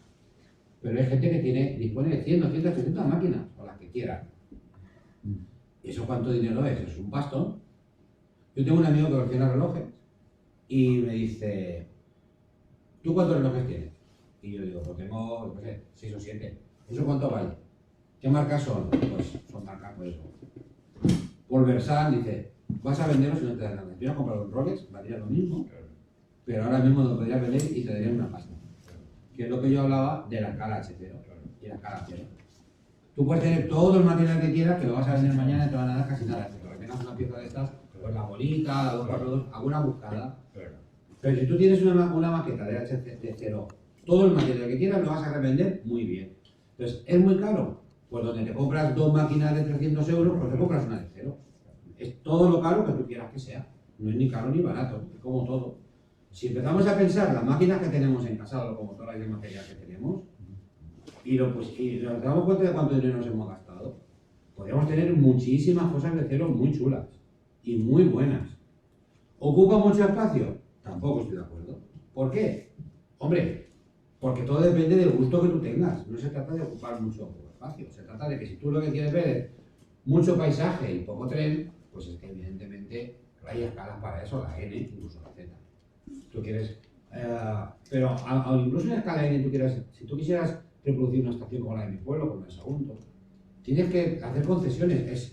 Pero hay gente que dispone de 100, 200, 300 máquinas, o las que quiera. ¿Y eso cuánto dinero es? Es un pastón. Yo tengo un amigo que colecciona relojes y me dice, ¿tú cuántos relojes tienes? Y yo digo, pues tengo, no sé, 6 o 7. ¿Eso cuánto vale? ¿Qué marcas son? Pues son marcas, pues eso. Paul Versan dice, vas a venderlos y no te dan nada. Yo a comprar un Rolex, valdría lo mismo, pero ahora mismo lo podrías vender y te darían una pasta. Que es lo que yo hablaba de la escala H0 y la escala 0. Tú puedes tener todo el material que quieras, que lo vas a vender mañana y te van a dar casi nada. Si te tengas una pieza de estas, pues la bolita, la 2x2, alguna buscada. Pero si tú tienes una maqueta de H0, todo el material que quieras lo vas a revender muy bien. Entonces, ¿es muy caro? Pues donde te compras 2 máquinas de 300 euros, pues te compras una de 0. Es todo lo caro que tú quieras que sea. No es ni caro ni barato, es como todo. Si empezamos a pensar las máquinas que tenemos en casa, las locomotoras y el material que tenemos, y nos damos cuenta de cuánto dinero nos hemos gastado, podríamos tener muchísimas cosas de cero muy chulas y muy buenas. ¿Ocupa mucho espacio? Tampoco estoy de acuerdo. ¿Por qué? Hombre, porque todo depende del gusto que tú tengas. No se trata de ocupar mucho espacio. Se trata de que si tú lo que quieres ver es mucho paisaje y poco tren, pues es que evidentemente hay escalas para eso, la N, incluso la Z. Tú quieres, pero incluso en escala N, si tú quisieras reproducir una estación como la de mi pueblo, como el Sagunto, tienes que hacer concesiones.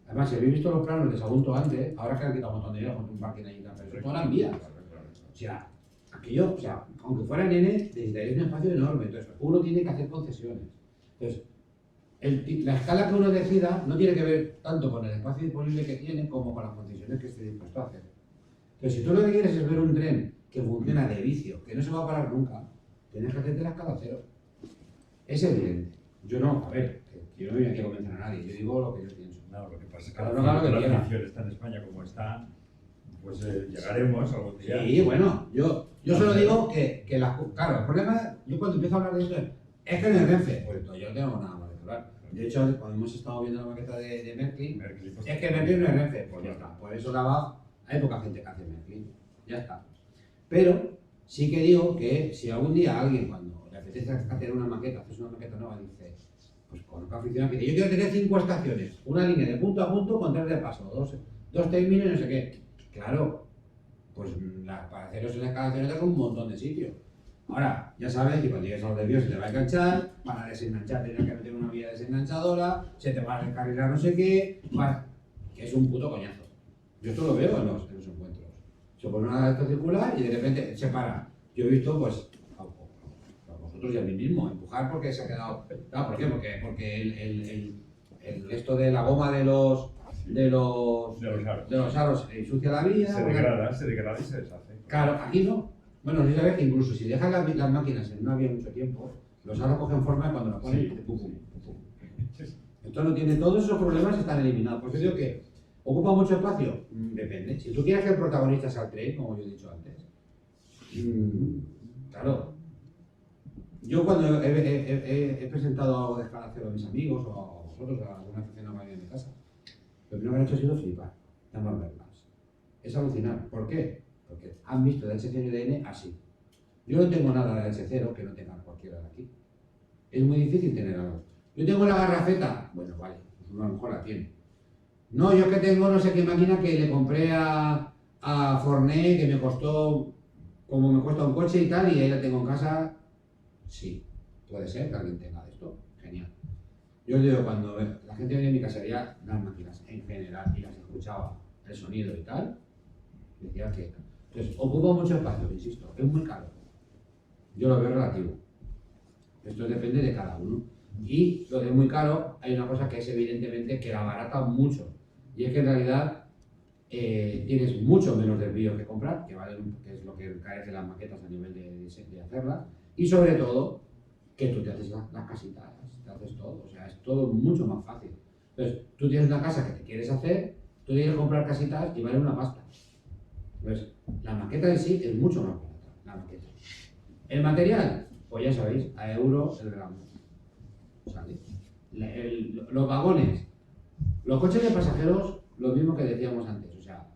Además, si habéis visto los planos de Sagunto antes, ahora que han quitado un montón de dinero con un parque allí, pero eso todas las vías. O sea, aquello, o sea, aunque fuera nene, necesitaría un espacio enorme. Entonces, uno tiene que hacer concesiones. Entonces, la escala que uno decida no tiene que ver tanto con el espacio disponible que tiene como con las concesiones que esté dispuesto a hacer. Entonces, si tú lo que quieres es ver un tren que funciona de vicio, que no se va a parar nunca, tienes que hacerte la escala cero. Es evidente. Yo no, a ver, que yo no voy aquí a convencer a nadie, yo digo lo que yo pienso.
No, lo que pasa es que
Cada uno haga lo que
la
quiera.
afición está en España como está, pues llegaremos algún día.
Sí, bueno, yo solo digo que claro, el problema, yo cuando empiezo a hablar de esto, es que en el Renfe, pues yo no tengo nada más que hablar. De hecho, cuando hemos estado viendo la maqueta de Merkley,
Merkley, pues,
es que Merkley no es Renfe, pues ya está. Por eso la BAF, hay poca gente que hace Merkley, ya está. Pero sí que digo que si algún día alguien, cuando le apetece hacer una maqueta, haces una maqueta nueva, dice, pues conozco aficionados que dice, yo quiero tener 5 estaciones, una línea de punto a punto con 3 de paso, dos términos y no sé qué. Claro, pues para hacer eso en escalaciones tengo un montón de sitios. Ahora, ya sabes que cuando llegues a los desvíos se te va a enganchar, para desenganchar tendrás que meter una vía desenganchadora, se te va a descarrilar no sé qué, que es un puto coñazo. Yo esto lo veo en los encuentros. Se pone una recta circular y de repente se para. Yo he visto, pues, a vosotros y a mí mismo, empujar porque se ha quedado. Claro, ¿por qué? Porque esto de la goma de los aros ensucia la vía.
se degrada y se deshace.
Claro, aquí no. Bueno, sí sabes que incluso si dejas las máquinas en una vía mucho tiempo, los aros cogen forma y cuando la ponen, Esto no tiene, todos esos problemas están eliminados. Por eso digo que ocupa mucho espacio. Depende. Si tú quieres que el protagonista sea el tren, como yo he dicho antes, claro. Yo cuando he presentado algo de escala cero a mis amigos o a vosotros, a alguna aficionada mayor de mi casa, lo primero que han hecho ha sido flipar, llamar verlas. Es alucinar. ¿Por qué? Porque han visto el H0 y DN así. Yo no tengo nada de H0 que no tenga cualquiera de aquí. Es muy difícil tener algo. Yo tengo la garrafeta. Bueno, vale, pues uno a lo mejor la tiene. No, yo que tengo no sé qué máquina que le compré a Forné, que me costó como me cuesta un coche y tal, y ahí la tengo en casa. Sí, puede ser que alguien tenga esto. Genial. Yo os digo, cuando la gente venía a mi casa veía las máquinas en general y las escuchaba, el sonido y tal, decía que... Entonces, ocupa mucho espacio, insisto, es muy caro. Yo lo veo relativo. Esto depende de cada uno. Y lo de muy caro, hay una cosa que es evidentemente que la barata mucho. Y es que en realidad tienes mucho menos desvíos que comprar, que es lo que carece las maquetas a nivel de hacerlas. Y sobre todo, que tú te haces las casitas, te haces todo. O sea, es todo mucho más fácil. Entonces, tú tienes una casa que te quieres hacer, tú tienes que comprar casitas y vale una pasta. Entonces, la maqueta en sí es mucho más barata, la maqueta. El material, pues ya sabéis, a euro el gramo. ¿Sale? Los vagones, los coches de pasajeros, lo mismo que decíamos antes, o sea,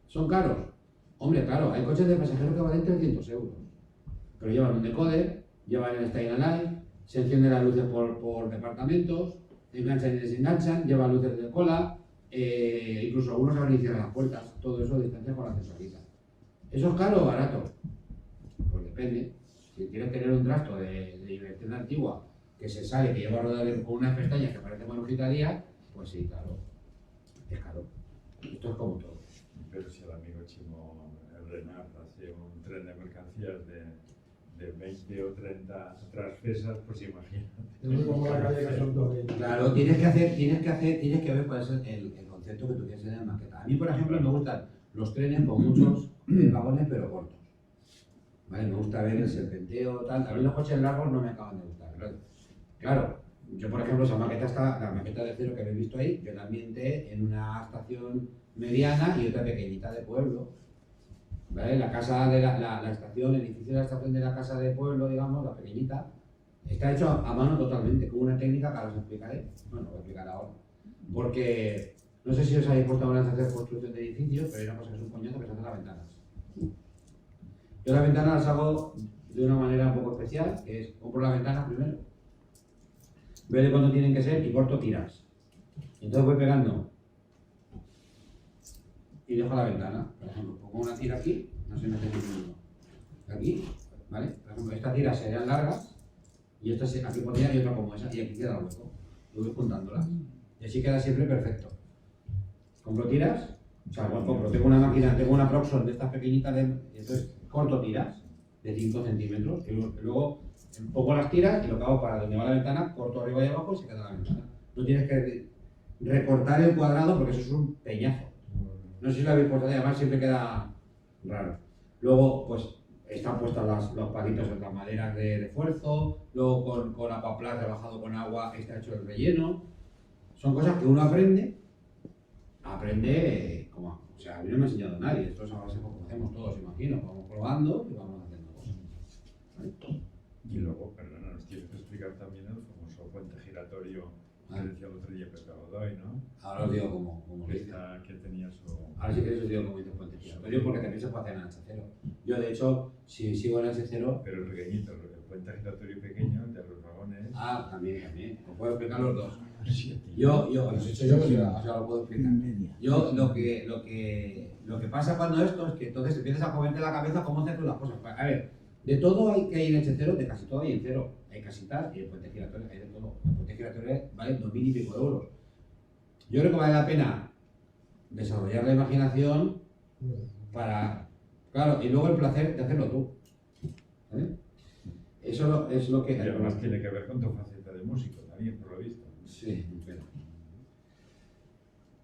¿son caros? Hombre, claro, hay coches de pasajeros que valen 300 euros, pero llevan un decoder, llevan el Stay Alive, se encienden las luces por departamentos, enganchan y desenganchan, llevan luces de cola, incluso algunos abren y cierran las puertas, todo eso a distancia con la centralita. ¿Eso es caro o barato? Pues depende. Si quieres tener un trasto de inversión antigua que se sale, que lleva a rodar con unas pestañas que parece manujitaría, pues sí, claro, es caro. Esto es como todo.
Pero si el amigo Chimo, el Renard, hace un tren de mercancías de 20 o 30 trasfesas, pues imagínate.
Es como la calle que son todos.
Claro, tienes que ver cuál es el concepto que tú quieres en la maqueta. A mí, por ejemplo, me gustan los trenes con muchos vagones, pero cortos. ¿Vale? Me gusta ver el serpenteo, tal. A mí los coches largos no me acaban de gustar. Claro, yo, por ejemplo, esa maqueta la maqueta de cero que habéis visto ahí, yo la ambienté en una estación mediana y otra pequeñita de pueblo. ¿Vale? La casa de la estación, el edificio de la estación de la casa de pueblo, digamos, la pequeñita, está hecho a mano totalmente, con una técnica que ahora os explicaré. Bueno, lo voy a explicar ahora. Porque no sé si os habéis puesto a hacer construcción de edificios, pero hay una cosa que es un coñazo que se hace las ventanas. Yo las ventanas las hago de una manera un poco especial, que es compro las ventanas primero, veo de cuándo tienen que ser y corto tiras. Entonces voy pegando y dejo la ventana. Por ejemplo, pongo una tira aquí, no se mete ninguno. Aquí, ¿vale? Por ejemplo, estas tiras serían largas y esta aquí podría y otra como esa, y aquí queda el hueco. Yo voy juntándolas y así queda siempre perfecto. Compro tiras, o sea, bueno, compro, tengo una máquina, tengo una Proxxon de estas pequeñitas y entonces corto tiras de 5 centímetros, y luego pongo las tiras y lo que hago para donde va la ventana, corto arriba y abajo y se queda la ventana. No tienes que recortar el cuadrado porque eso es un peñazo. No sé si lo habéis puesto, además siempre queda raro. Luego, pues están puestos los palitos en las maderas de refuerzo, luego con Aquaplas rebajado con agua está hecho el relleno. Son cosas que uno aprende como, o sea, a mí no me ha enseñado nadie, esto es a base de lo que hacemos todos, imagino, vamos probando y vamos haciendo cosas. ¿Vale?
Y luego, perdona, nos tienes que explicar también el famoso puente giratorio que decía el otro día Pepe Godoy, ¿no?
Ahora os digo como lo hice.
Que tenía su...
Ahora sí que os digo cómo hice el puente giratorio, porque también se puede hacer en H0. Yo, de hecho, si sigo en H0...
Pero el pequeñito, el puente giratorio pequeño de los vagones...
Ah, también. Os puedo explicar los dos.
Sí,
Yo los he hecho yo, pues o sea, lo puedo explicar. Yo lo que pasa cuando esto es que entonces empiezas a moverte la cabeza cómo hacer las cosas. A ver, de todo hay que hay en H0, de casi todo hay en cero. Hay casitas y el puente giratorio, hay de todo. El puente giratorio vale 2.000 y pico de euros. Yo creo que vale la pena desarrollar la imaginación para... Claro, y luego el placer de hacerlo tú. ¿Vale? Eso es lo que...
Y además tiene que ver con tu faceta de músico también, por lo visto.
Sí, pero...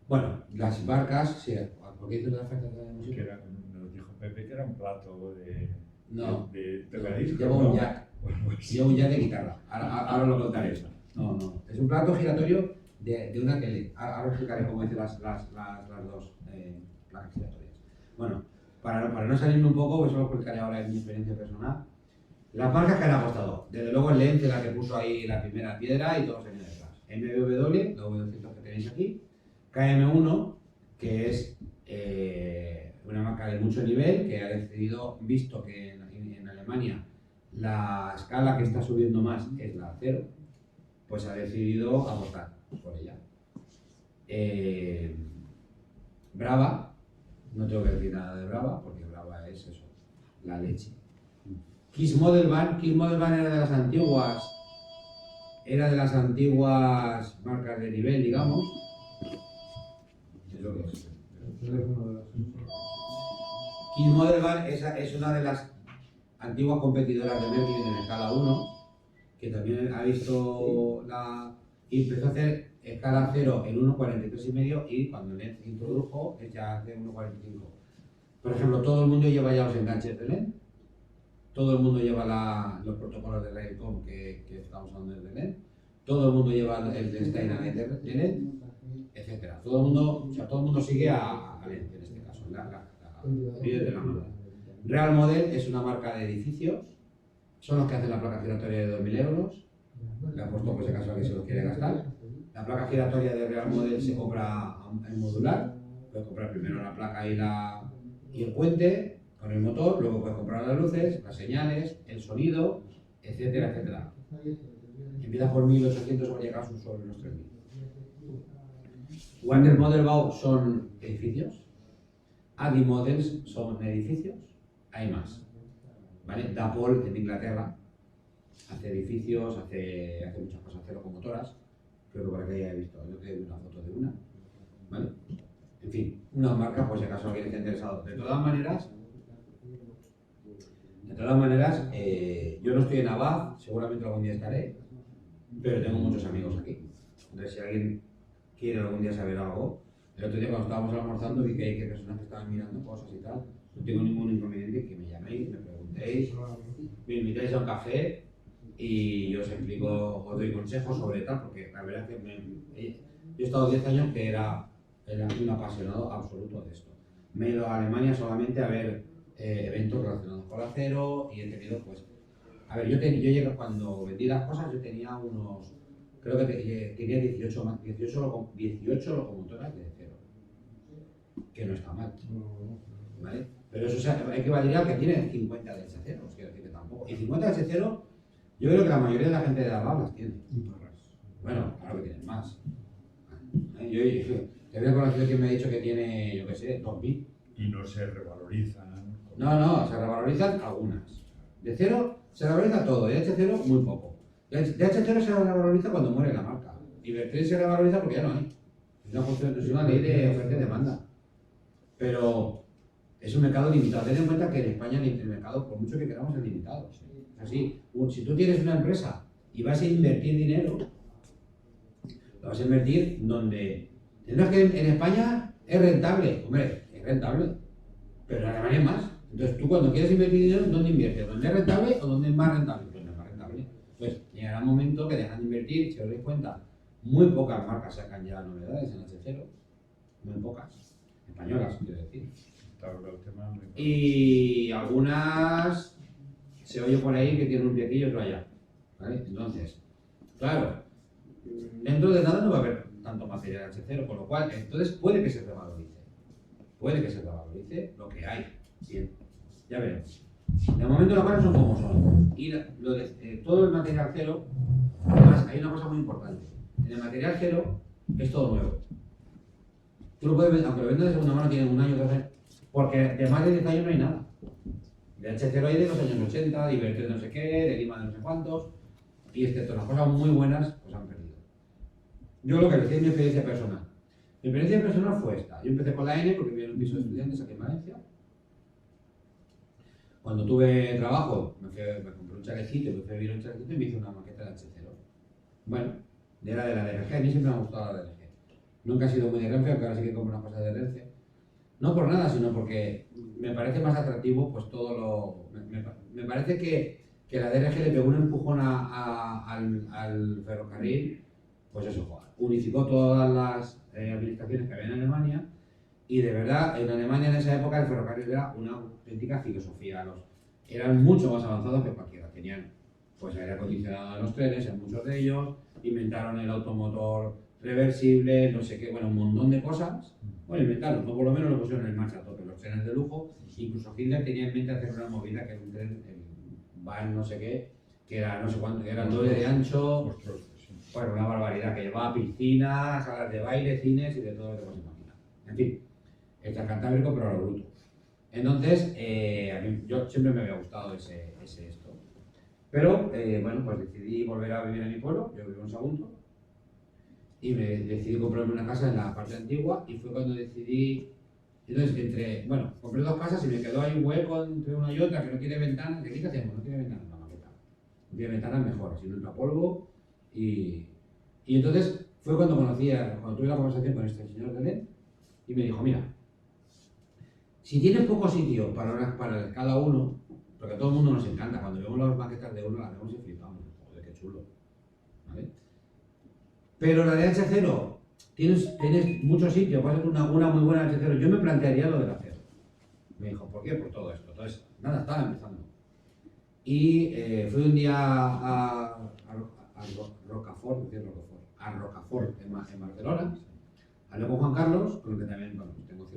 Bueno, las barcas, sí. ¿Por qué dices la faceta de música?
Nos dijo Pepe que era un plato de...
No,
de tocadiscos,
lleva
¿no?
un jack.
Pues,
Lleva un jack de guitarra. Ahora lo contaré eso. No. Es un plato giratorio de una tele. Ahora explicaré cómo hice las dos placas giratorias. Bueno, para no salirme un poco, pues lo explicaré ahora en mi experiencia personal. Las marcas que han apostado. Desde luego el Lens, la que puso ahí la primera piedra y todo se viene detrás. MWW, la V200 que tenéis aquí. KM1, que es una marca de mucho nivel, que ha decidido, visto que en Alemania la escala que está subiendo más es la 0, pues ha decidido apostar por ella. Brava, no tengo que decir nada de Brava, porque Brava es eso, la leche. Kiss Model Van era de las antiguas marcas de nivel, digamos. Es lo que es. Kiss Model Van es una de las antiguas competidoras de Merklin en escala 1, que también ha visto y empezó a hacer escala 0 en 1.43,5 y cuando Lens introdujo es ya hace 1.45. Por ejemplo, todo el mundo lleva ya los enganches de Lens, todo el mundo lleva los protocolos de Railcom que estamos usando desde Lens, todo el mundo lleva el de Steinhagen de Lens, etc. Todo el mundo sigue a Lens en este caso, líder de la mano. Real Model es una marca de edificios, son los que hacen la placa giratoria de 2.000 euros, le he puesto por si acaso a que se los quiere gastar. La placa giratoria de Real Model se compra en modular, puedes comprar primero la placa y el puente con el motor, luego puedes comprar las luces, las señales, el sonido, etcétera, etcétera. Empieza por 1.800 o llega sobre los 3.000. Wonder Model Bau son edificios, Adi Models son edificios, hay más. ¿Vale? Dapol en Inglaterra hace edificios, hace muchas cosas, hace locomotoras. Creo que por aquí ya he visto, yo te doy una foto de una. ¿Vale? En fin, una marca, pues si acaso alguien está interesado. De todas maneras, yo no estoy en Abad, seguramente algún día estaré, pero tengo muchos amigos aquí. Entonces, si alguien quiere algún día saber algo, el otro día cuando estábamos almorzando vi que hay personas que estaban mirando cosas y tal. No tengo ningún inconveniente que me llaméis, me preguntéis, me invitáis a un café y yo os explico, os doy consejos sobre tal, porque la verdad es que yo he estado 10 años que era un apasionado absoluto de esto. Me he ido a Alemania solamente a ver eventos relacionados con el acero y he tenido, pues, a ver, yo llegué cuando vendí las cosas, yo tenía creo que tenía 18 locomotoras de acero, que no está mal, ¿vale? Pero eso equivaldría al que tiene 50 de H0, os quiero decir que tampoco. Y 50 de H0, yo creo que la mayoría de la gente de la BAB las tiene. Bueno, claro que tienen más. Yo te había conocido que me ha dicho que tiene, yo qué sé, 2.000.
Y no se revalorizan.
No, se revalorizan algunas. De 0 se revaloriza todo, de H0 muy poco. De H0 se revaloriza cuando muere la marca. Y de 3 se revaloriza porque ya no hay. Es una ley de oferta y demanda. Pero Es un mercado limitado. Ten en cuenta que en España el mercado, por mucho que queramos, es limitado. Es así. Si tú tienes una empresa y vas a invertir dinero, lo vas a invertir donde... Tendrás que en España es rentable. Hombre, es rentable. Pero en Alemania es más. Entonces tú cuando quieres invertir dinero, ¿dónde inviertes? ¿Dónde es rentable o dónde es más rentable? Pues no es más rentable. Entonces llegará un momento que dejan de invertir, si os dais cuenta, muy pocas marcas sacan ya novedades en H0. Muy pocas. Españolas, quiero decir. Y algunas se oye por ahí que tienen un pie aquí y otro allá. ¿Vale? Entonces, claro, dentro de nada no va a haber tanto material H0, con lo cual, entonces puede que se revalorice. Puede que se revalorice lo que hay. Bien, ya veremos. De momento las cosas son como son. Y todo el material cero, además hay una cosa muy importante. En el material cero es todo nuevo. Tú lo puedes vender, aunque lo vendas de segunda mano, tienen un año, 2 años, porque de más de 10 años no hay nada. De H0 hay de los años 80, de Ibertel de no sé qué, de Lima de no sé cuántos, y excepto las cosas muy buenas, pues han perdido. Yo lo que decía es mi experiencia personal. Mi experiencia personal fue esta. Yo empecé con la N porque vivía en un piso de estudiantes aquí en Valencia. Cuando tuve trabajo, me compré un chalecito, me fui a vivir un chalecito y me hice una maqueta de H0. Bueno, era de la DRG, a mí siempre me ha gustado la DRG. Nunca he sido muy de Renfe, aunque ahora sí que compro unas cosas de Renfe. No por nada, sino porque me parece más atractivo pues todo lo... Me parece que la DRG le pegó un empujón al ferrocarril, pues eso, unificó todas las administraciones que había en Alemania y de verdad en Alemania en esa época el ferrocarril era una auténtica filosofía. Eran mucho más avanzados que cualquiera. Tenían pues aire acondicionado en los trenes, en muchos de ellos, inventaron el automotor reversible, no sé qué, bueno, un montón de cosas. Bueno, inventaron, o por lo menos lo pusieron en marcha a tope, los trenes de lujo. Incluso Hitler tenía en mente hacer una movida que era un tren, el Bahn no sé qué, que era no sé cuánto, que era el doble de ancho. Bueno, una barbaridad, que llevaba piscinas, salas de baile, cines y de todo lo que se imagina. En fin, el Cantábrico, pero a lo bruto. Entonces, a mí, yo siempre me había gustado ese esto. Pero, bueno, pues decidí volver a vivir en mi pueblo, yo vivo en Sagunto, y me decidí comprarme una casa en la parte antigua, y fue cuando decidí... Entonces, compré 2 casas y me quedó ahí un hueco entre una y otra que no tiene ventanas. ¿Qué hacemos? No tiene ventanas, la maqueta. No tiene ventanas, mejor, así no entra polvo. Y entonces fue cuando tuve la conversación con este señor de LED y me dijo, mira, si tienes poco sitio para cada uno, porque a todo el mundo nos encanta, cuando vemos las maquetas de uno las vemos y flipamos, joder, qué chulo, ¿vale? Pero la de H0, tienes mucho sitio, puedes hacer una muy buena H0, yo me plantearía lo del acero. Me dijo, ¿por qué? Por todo esto. Entonces, nada, estaba empezando. Y fui un día a Rocafort, en Barcelona, hablé con Juan Carlos, con el que también tengo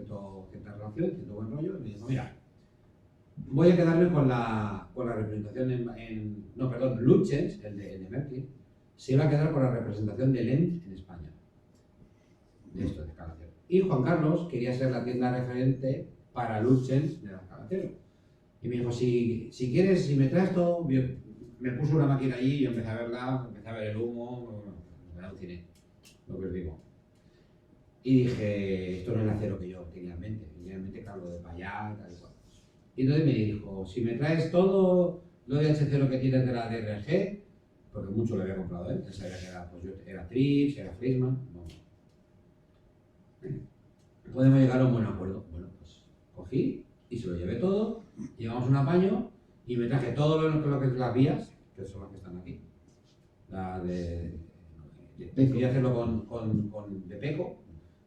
cierta relación, cierto buen rollo, y me dijo, mira, voy a quedarme con la representación Lutzens, el de Merkel, se iba a quedar con la representación de Lenz en España, de esto, de escalacero. Y Juan Carlos quería ser la tienda referente para Lutzens de escalacero. Y me dijo, si quieres, si me traes todo, me puso una máquina allí y yo empecé a verla, empecé a ver el humo, me aluciné, lo que os digo. Y dije, esto no es el acero que yo tenía en mente, claro, lo de Payá, tal y cual. Y entonces me dijo, si me traes todo lo de H0 que tienes de la DRG, porque mucho lo había comprado él, sabía que era Trips, era Friesman, podemos llegar a un buen acuerdo. Bueno, pues cogí y se lo llevé todo, llevamos un apaño y me traje todo lo que es las vías, que son las que están aquí. La quería hacerlo con de Peco,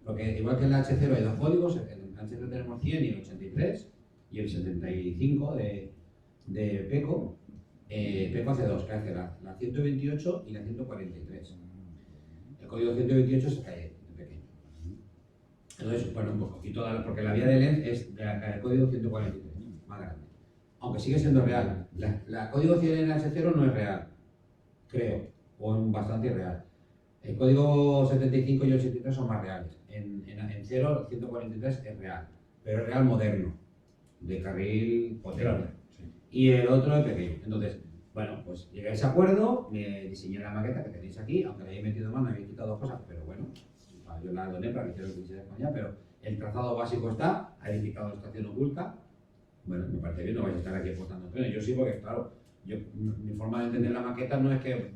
porque igual que en la H0 hay 2 códigos, en el H0 tenemos 100 y el 83, y el 75 de Peco. Peco hace 2, que hace la 128 y la 143. El código 128 se cae de pequeño. Entonces, bueno, un poco. Porque la vía de Lenz es el código 143, más grande. Aunque sigue siendo real. La código 100 en H0 no es real, creo, o es bastante irreal. El código 75 y el 83 son más reales. En 0, el 143 es real, pero es real moderno, de carril potente. Claro, sí. Y el otro es pequeño. Entonces, bueno, pues llegué a ese acuerdo, me diseñé la maqueta que tenéis aquí, aunque le he metido mano, me había quitado 2 cosas, pero bueno, yo la doné para que hicieran lo que quisiera con ella, pero el trazado básico está, ha indicado estación oculta. Bueno, me parece bien, no vais a estar aquí apostando trenes. Yo sí, porque claro, mi forma de entender la maqueta no es que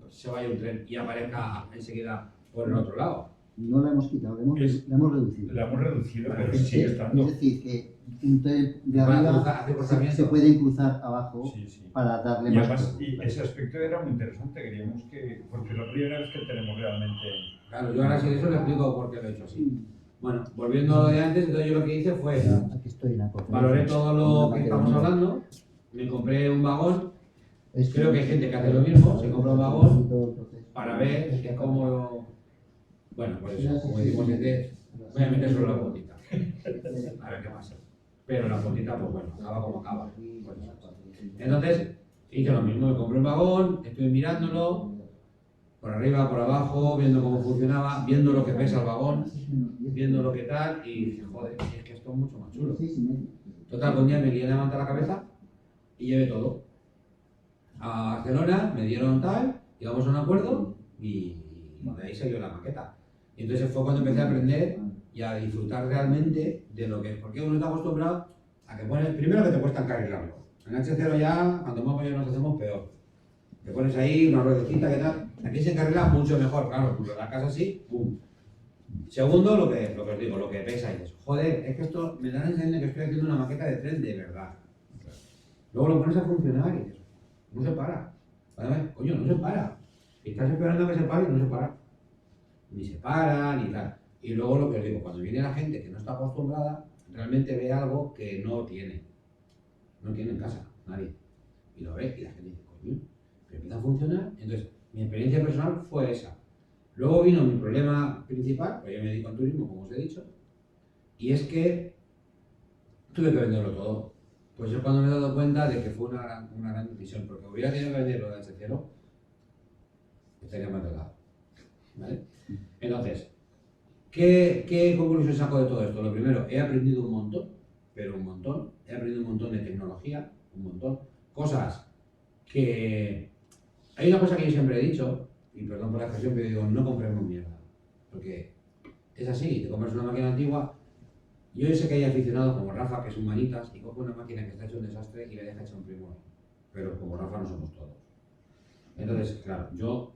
se vaya un tren y aparezca enseguida por el otro lado.
No la hemos quitado, la hemos reducido.
La hemos reducido, pero
Es
sigue
es
estando.
decir, que un tren de
Para
arriba
hacer cruzamiento.
se pueden cruzar abajo
Sí, sí.
para darle
Y
más.
además, y ese aspecto era muy interesante, queríamos que, porque es la primera vez que tenemos realmente.
Claro, yo ahora sí eso le explico por qué lo he hecho así. Bueno, volviendo a lo de antes, entonces yo lo que hice fue,
Aquí estoy en la
valoré todo lo que estamos hablando, me compré un vagón, creo que hay gente que hace lo mismo, se compra un vagón para ver que cómo, bueno, pues eso, como decimos antes, voy a meter solo la puntita, a ver qué pasa. Pero la puntita, pues bueno, acaba como acaba. Pues, entonces, hice lo mismo, me compré un vagón, estoy mirándolo, por arriba, por abajo, viendo cómo funcionaba, viendo lo que pesa el vagón, viendo lo que tal, y dije, joder, es que esto es mucho más chulo. Total, que un día me lié a levantar la cabeza y llevé todo. A Barcelona, me dieron tal, llegamos a un acuerdo y de ahí salió la maqueta. Y entonces fue cuando empecé a aprender y a disfrutar realmente de lo que es. Porque uno está acostumbrado a que pones, primero que te cuesta encarrilarlo. En H0 ya, cuando más mayores nos hacemos peor. Te pones ahí una ruedecita, ¿qué tal? Aquí se encarrila mucho mejor, claro, porque la casa así, ¡pum! Segundo, lo que os digo, lo que pesa y eso. Joder, es que esto me da la sensación de que estoy haciendo una maqueta de tren de verdad. Luego lo pones a funcionar y dices, no se para. ¿Vale? Coño, no se para. Y estás esperando a que se pare y no se para. Ni se para, ni tal. Y luego lo que os digo, cuando viene la gente que no está acostumbrada, realmente ve algo que no tiene. No tiene en casa, nadie. Y lo ve y la gente dice, coño, pero empieza a funcionar. Entonces, mi experiencia personal fue esa. Luego vino mi problema principal, pues yo me dedico al turismo, como os he dicho, y es que tuve que venderlo todo. Pues yo cuando me he dado cuenta de que fue una gran decisión, porque hubiera tenido que venderlo de H0, estaría más delgado. ¿Vale? Entonces, ¿qué conclusión saco de todo esto? Lo primero, he aprendido un montón, pero un montón. He aprendido un montón de tecnología, un montón. Cosas que... Hay una cosa que yo siempre he dicho, y perdón por la expresión, pero digo, no compremos mierda. Porque es así, te compras una máquina antigua. Yo sé que hay aficionados como Rafa, que son manitas, y coge una máquina que está hecha un desastre y la deja hecha un primor. Pero como Rafa no somos todos. Entonces, claro, yo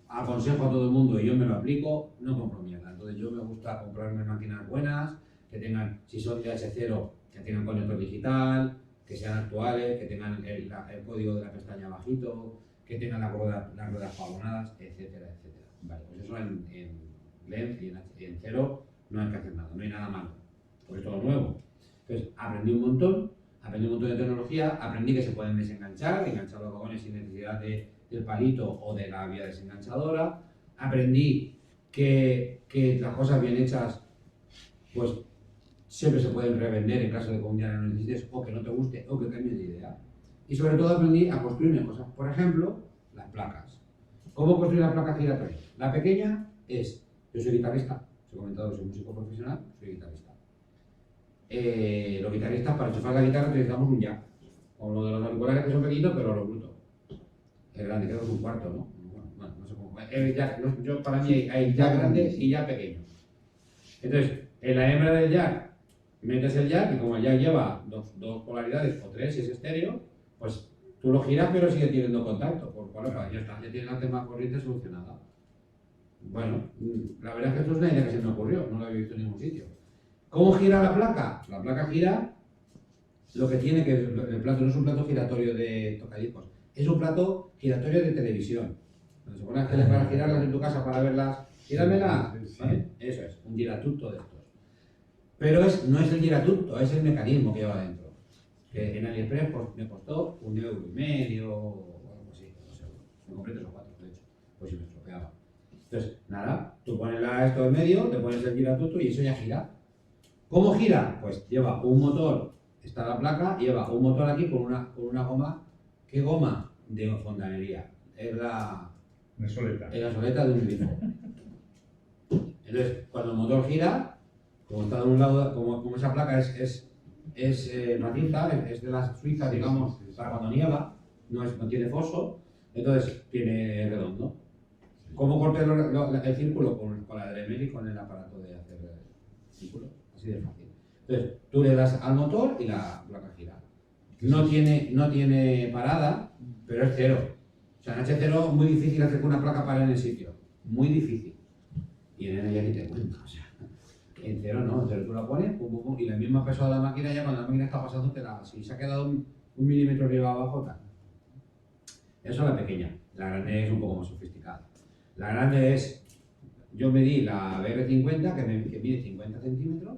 aconsejo a todo el mundo y yo me lo aplico, no compro mierda. Entonces yo me gusta comprarme máquinas buenas, que tengan, si son de H0, que tengan conector digital, que sean actuales, que tengan el código de la pestaña bajito, que tengan las ruedas pavonadas, etcétera, etcétera. Vale, pues eso en Lens y en Cero no hay que hacer nada, no hay nada malo, porque es todo nuevo. Entonces aprendí un montón de tecnología, aprendí que se pueden desenganchar, enganchar los vagones sin necesidad del palito o de la vía desenganchadora. Aprendí que las cosas bien hechas, pues siempre se pueden revender en caso de que un día no necesites o que no te guste o que cambies de idea. Y sobre todo aprendí a construirme cosas. Por ejemplo, las placas. ¿Cómo construir la placa giratoria? La pequeña es, yo soy guitarrista, os he comentado que soy músico profesional, soy guitarrista. Los guitarristas para enchufar la guitarra utilizamos un jack. Como lo de los auriculares que son pequeñitos, pero lo bruto. El grande, creo que es un cuarto, ¿no? Bueno, no sé cómo. El jack, yo, para mí hay jack grande y jack pequeño. Entonces, en la hembra del jack metes el jack y como el jack lleva dos polaridades o tres si es estéreo, pues tú lo giras pero sigue teniendo contacto. Por cual, ya está, ya tienes la tema corriente solucionada. Bueno, la verdad es que esto es una idea que se me ocurrió, no la había visto en ningún sitio. ¿Cómo gira la placa? La placa gira lo que tiene, que el plato no es un plato giratorio de tocadiscos, es un plato giratorio de televisión. Donde se ponen las teles para girarlas en tu casa para verlas, gíramelas, ¿vale? Eso es, un giratuto de estos. Pero no es el giratuto, es el mecanismo que lleva dentro. Que en AliExpress pues, me costó 1,50 € o algo así, 2 euros. Me compré 3 o 4, de hecho, pues si me estropeaba. Entonces, nada, tú pones esto en medio, te pones el giratuto y eso ya gira. ¿Cómo gira? Pues lleva un motor, está la placa, lleva un motor aquí con una goma. ¿Qué goma? De fontanería. Es la soleta de un grifo. Entonces, cuando el motor gira, como está de un lado, como esa placa es maciza, es de las suizas, digamos, para cuando nieva, no tiene foso, entonces tiene redondo. ¿Cómo corté el círculo? Con la Dremel y con el aparato de hacer círculo. así de fácil. Entonces, tú le das al motor y la placa gira. No tiene parada, pero es cero. O sea, en H0 es muy difícil hacer que una placa pare en el sitio. Muy difícil. Y en N ya ni te cuento. O sea, en cero no. Entonces tú la pones, pum, pum, pum, y la misma peso de la máquina ya cuando la máquina está pasando si se ha quedado un milímetro arriba o abajo, tal. Eso es la pequeña. La grande es un poco más sofisticada. La grande es, yo medí la BR50 que mide 50 centímetros.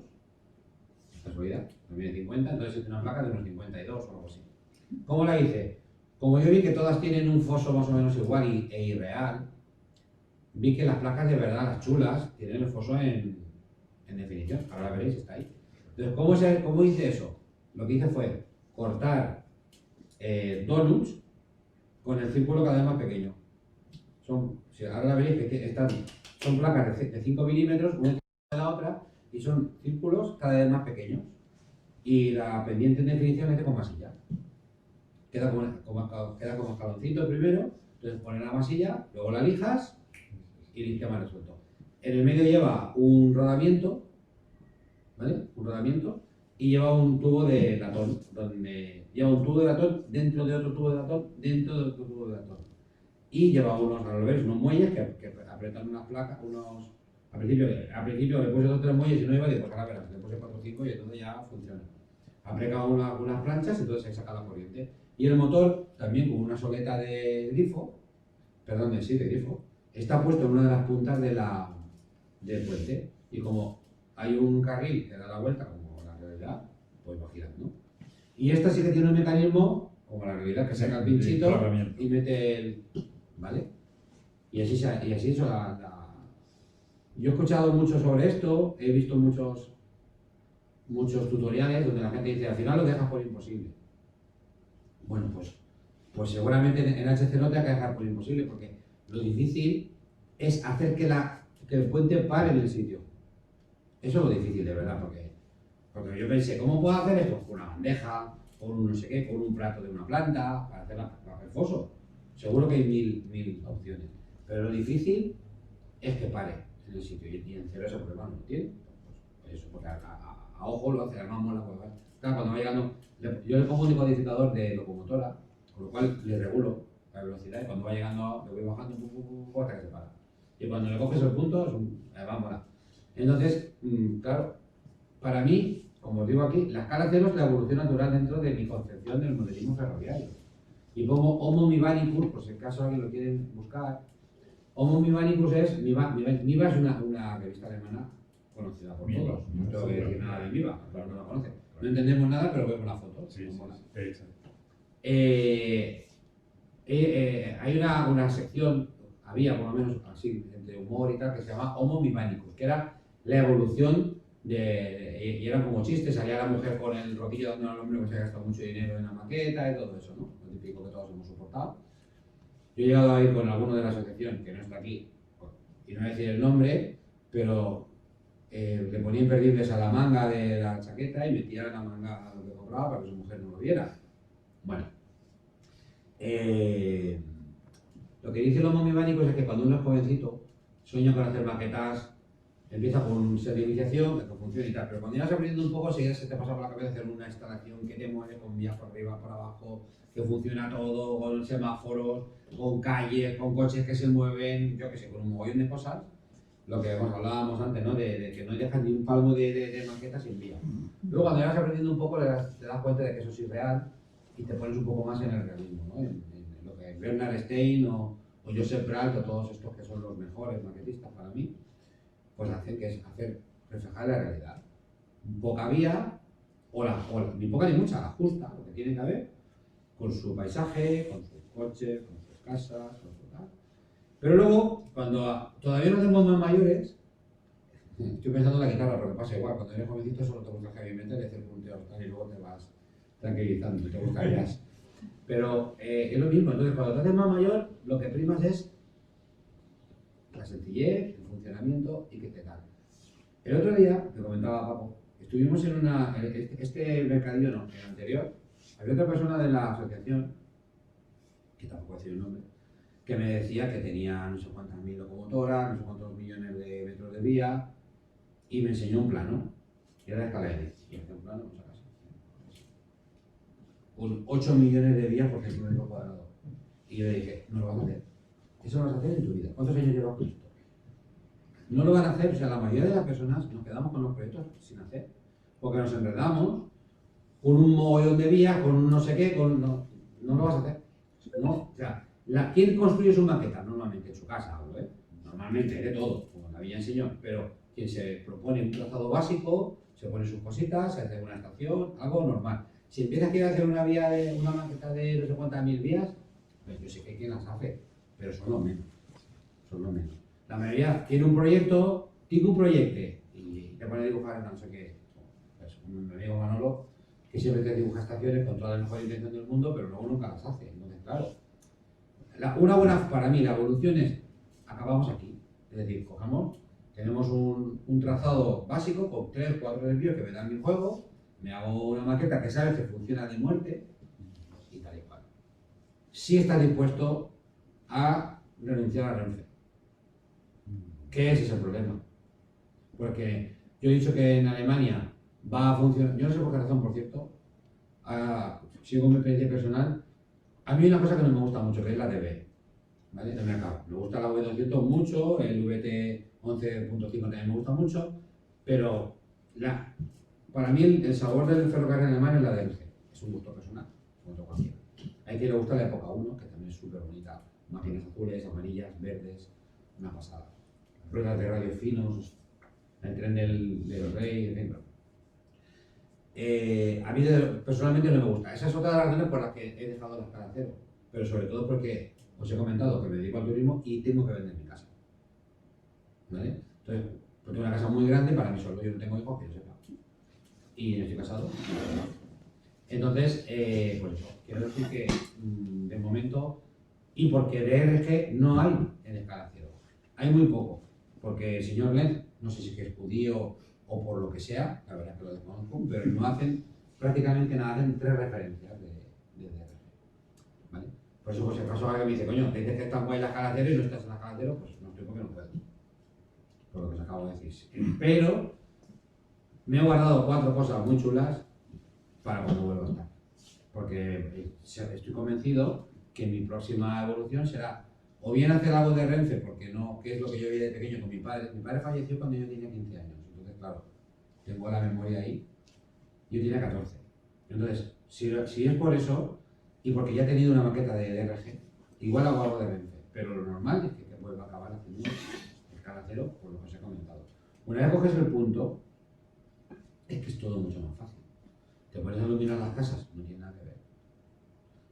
Casualidad, no mide 50, entonces es una placa de unos 52 o algo así. ¿Cómo la hice? Como yo vi que todas tienen un foso más o menos igual e irreal, vi que las placas de verdad, las chulas, tienen el foso en definición. Ahora la veréis, está ahí. Entonces, ¿cómo hice eso? Lo que hice fue cortar donuts con el círculo cada vez más pequeño. Ahora la veréis que son placas de 5 milímetros, una encima de la otra, y son círculos cada vez más pequeños. Y la pendiente en definición es de con masilla. Queda como escaloncito primero, entonces pones la masilla, luego la lijas y el sistema resuelto. En el medio lleva un rodamiento, ¿vale? Un rodamiento, y lleva un tubo de latón, lleva un tubo de latón dentro de otro tubo de latón, dentro de otro tubo de latón. Y lleva unos muelles que apretan unas placas, al principio le puse 2 o 3 muelles y no iba, y después ahora verás, le puse 4 o 5 y entonces ya funciona. Aplica unas planchas y entonces ahí saca la corriente. Y el motor, también con una soleta de grifo, de grifo, está puesto en una de las puntas del puente. Y como hay un carril que da la vuelta, como la realidad, pues va girando. Y esta sí que tiene un mecanismo, como la realidad, que saca el pinchito y mete el... ¿Vale? Y así eso Yo he escuchado mucho sobre esto, he visto muchos tutoriales donde la gente dice, al final lo dejas por imposible. Bueno, pues seguramente en H0 te va a dejar por imposible, porque lo difícil es hacer que el puente pare en el sitio. Eso es lo difícil, de verdad, porque yo pensé, ¿cómo puedo hacer esto? Con una bandeja, con un no sé qué, con un plato de una planta, para hacer el foso. Seguro que hay mil opciones. Pero lo difícil es que pare en el sitio, y en cero ese problema no lo tiene. Pues eso, porque a ojo lo hace, además mola. Claro, cuando va llegando, yo le pongo un decodificador de locomotora, con lo cual le regulo la velocidad, y cuando va llegando, le voy bajando hasta que se para. Y cuando le coges el punto, va a molar. Entonces, claro, para mí, como os digo aquí, la escala cero es la evolución natural dentro de mi concepción del modelismo ferroviario. Y pongo Homo Mivanicus, por si acaso alguien lo quieren buscar. Homo Mivanicus es, Miva es una revista alemana conocida por todos. No tengo que decir nada de Miva, claro, no la conocen. No entendemos nada, pero vemos la foto.
Sí, exacto.
Hay una sección, había por lo menos así, entre humor y tal, que se llama Homo Mivanicus, que era la evolución y eran como chistes, salía la mujer con el rodillo dando al hombre que se ha gastado mucho dinero en la maqueta y todo eso, ¿no? Lo típico que todos hemos soportado. Yo he llegado a ir con alguno de la asociación, que no está aquí, y no voy a decir el nombre, pero le ponía imperdibles a la manga de la chaqueta y metía la manga a lo que cobraba para que su mujer no lo viera. Bueno, lo que dice el Homo Mivanicus es que cuando uno es jovencito, sueña con hacer maquetas, empieza con un set de iniciación, que funciona y tal, pero cuando ya vas aprendiendo un poco, se te pasa por la cabeza hacer una instalación que te mueve con vías por arriba, por abajo, que funciona todo, con semáforos, con calles, con coches que se mueven, yo qué sé, con un mogollón de cosas. Lo que hablábamos antes, ¿no? De que no dejas ni un palmo de maqueta sin vía. Luego, cuando ya vas aprendiendo un poco, te das cuenta de que eso es irreal y te pones un poco más en el realismo, ¿no? En lo que Bernard Stein o Josep Prat o todos estos que son los mejores maquetistas para mí, pues hacen, que es reflejar la realidad. Poca vía, o ni poca ni mucha, la justa, lo que tiene que haber, con su paisaje, con sus coches, con sus casas, con su tal. Pero luego, cuando todavía no somos más mayores, estoy pensando en la guitarra, porque pasa igual, cuando eres jovencito solo te gusta heavy metal y hacer punteos y luego te vas tranquilizando, te gusta el jazz. Pero es lo mismo, entonces cuando te haces más mayor, lo que primas es la sencillez, el funcionamiento y que te tal. El otro día, te comentaba Paco, estuvimos en este mercadillo no, el anterior, había otra persona de la asociación, que tampoco voy a decir el nombre, que me decía que tenía no sé cuántas mil locomotoras, no sé cuántos millones de metros de vía, y me enseñó un plano. Y quiere la escala de Edith. Y hace un plano, pues a casa. Con 8 millones de días por centímetro cuadrado. Y yo le dije, no lo vas a hacer. Eso lo vas a hacer en tu vida. ¿Cuántos años llevas con esto? No lo van a hacer, o sea, la mayoría de las personas nos quedamos con los proyectos sin hacer. Porque nos enredamos con un mogollón de vías, con un no sé qué, no lo vas a hacer. No, o sea, ¿quién construye su maqueta? Normalmente en su casa, hablo, ¿eh? Normalmente, de todo, como la Villa Enseñó, pero quien se propone un trazado básico, se pone sus cositas, se hace una estación, algo normal. Si empiezas a querer hacer una maqueta de no sé cuántas mil vías, pues yo sé que quien las hace, pero son los menos. Son los menos. La mayoría tiene un proyecto, y te pone a dibujar no sé qué. Pues un amigo Manolo, que siempre te dibuja estaciones con toda la mejor intención del mundo, pero luego nunca las hace. Entonces, claro, para mí, la evolución es, acabamos aquí. Es decir, tenemos un trazado básico con 3 o 4 desvíos que me dan mi juego, me hago una maqueta que sabes que funciona de muerte y tal y cual. Si estás dispuesto a renunciar a Renfe. ¿Qué es ese problema? Porque yo he dicho que en Alemania va a funcionar, yo no sé por qué razón, por cierto, sigo mi experiencia personal, a mí hay una cosa que no me gusta mucho, que es la DB, ¿vale? De mercado. Me gusta la V200 mucho, el VT 11.5 también me gusta mucho, pero para mí el sabor del ferrocarril alemán es la DB. Es un gusto personal, como otro cualquiera. Hay quien le gusta la época 1, que también es súper bonita, máquinas azules, amarillas, verdes, una pasada. Ruedas de radios finos, el tren del rey, en fin. A mí personalmente no me gusta. Esa es otra de las razones por las que he dejado la escala cero. Pero sobre todo porque os he comentado que me dedico al turismo y tengo que vender mi casa. ¿Vale? Entonces, pues tengo una casa muy grande para mí solo. Yo no tengo hijos, que yo sepa. Y no estoy casado. Entonces, pues eso. Quiero decir que de momento, y porque DRG no hay en escala cero. Hay muy poco. Porque el señor Lenz, no sé si es que es judío o por lo que sea, la verdad es que lo desconozco, pero no hacen prácticamente nada, hacen 3 referencias de DRG. ¿Vale? Por eso, pues si acaso alguien me dice, coño, te dices que estás guay en la escala cero y no estás en la escala cero, pues no estoy porque no puedo. Por lo que os acabo de decir. Pero me he guardado 4 cosas muy chulas para cuando vuelva a estar. Porque estoy convencido que mi próxima evolución será o bien hacer algo de Renfe, porque no, que es lo que yo veía de pequeño con mi padre. Mi padre falleció cuando yo tenía 15 años, entonces claro, tengo la memoria ahí. Yo tenía 14. Entonces, si es por eso, y porque ya he tenido una maqueta de DRG, igual hago algo de Renfe, pero lo normal es que vuelva a acabar haciendo escala cero, por lo que os he comentado. Una vez coges el punto, es que es todo mucho más fácil. Te pones a iluminar las casas, no tiene nada que ver.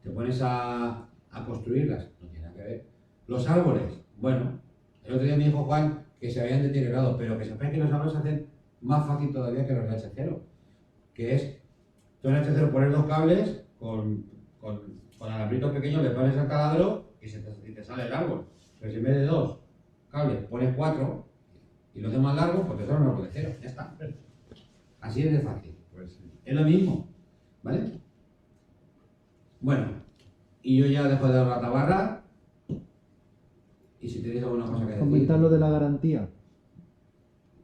Te pones a construirlas, no tiene nada que ver. Los árboles, bueno, el otro día me dijo Juan que se habían deteriorado, pero que sepáis que los árboles se hacen más fácil todavía que los de H0, que es, tú en H0 pones 2 cables, con alambritos pequeños le pones el taladro y te sale el árbol. Pero si en vez de 2 cables pones 4 y lo haces más largo, pues te sale un árbol de 0, ya está. Así es de fácil. Pues sí. Es lo mismo, ¿vale? Bueno, y yo ya dejo de dar la tabarra. Y si tenéis alguna cosa que decir.
Comentar lo de la garantía.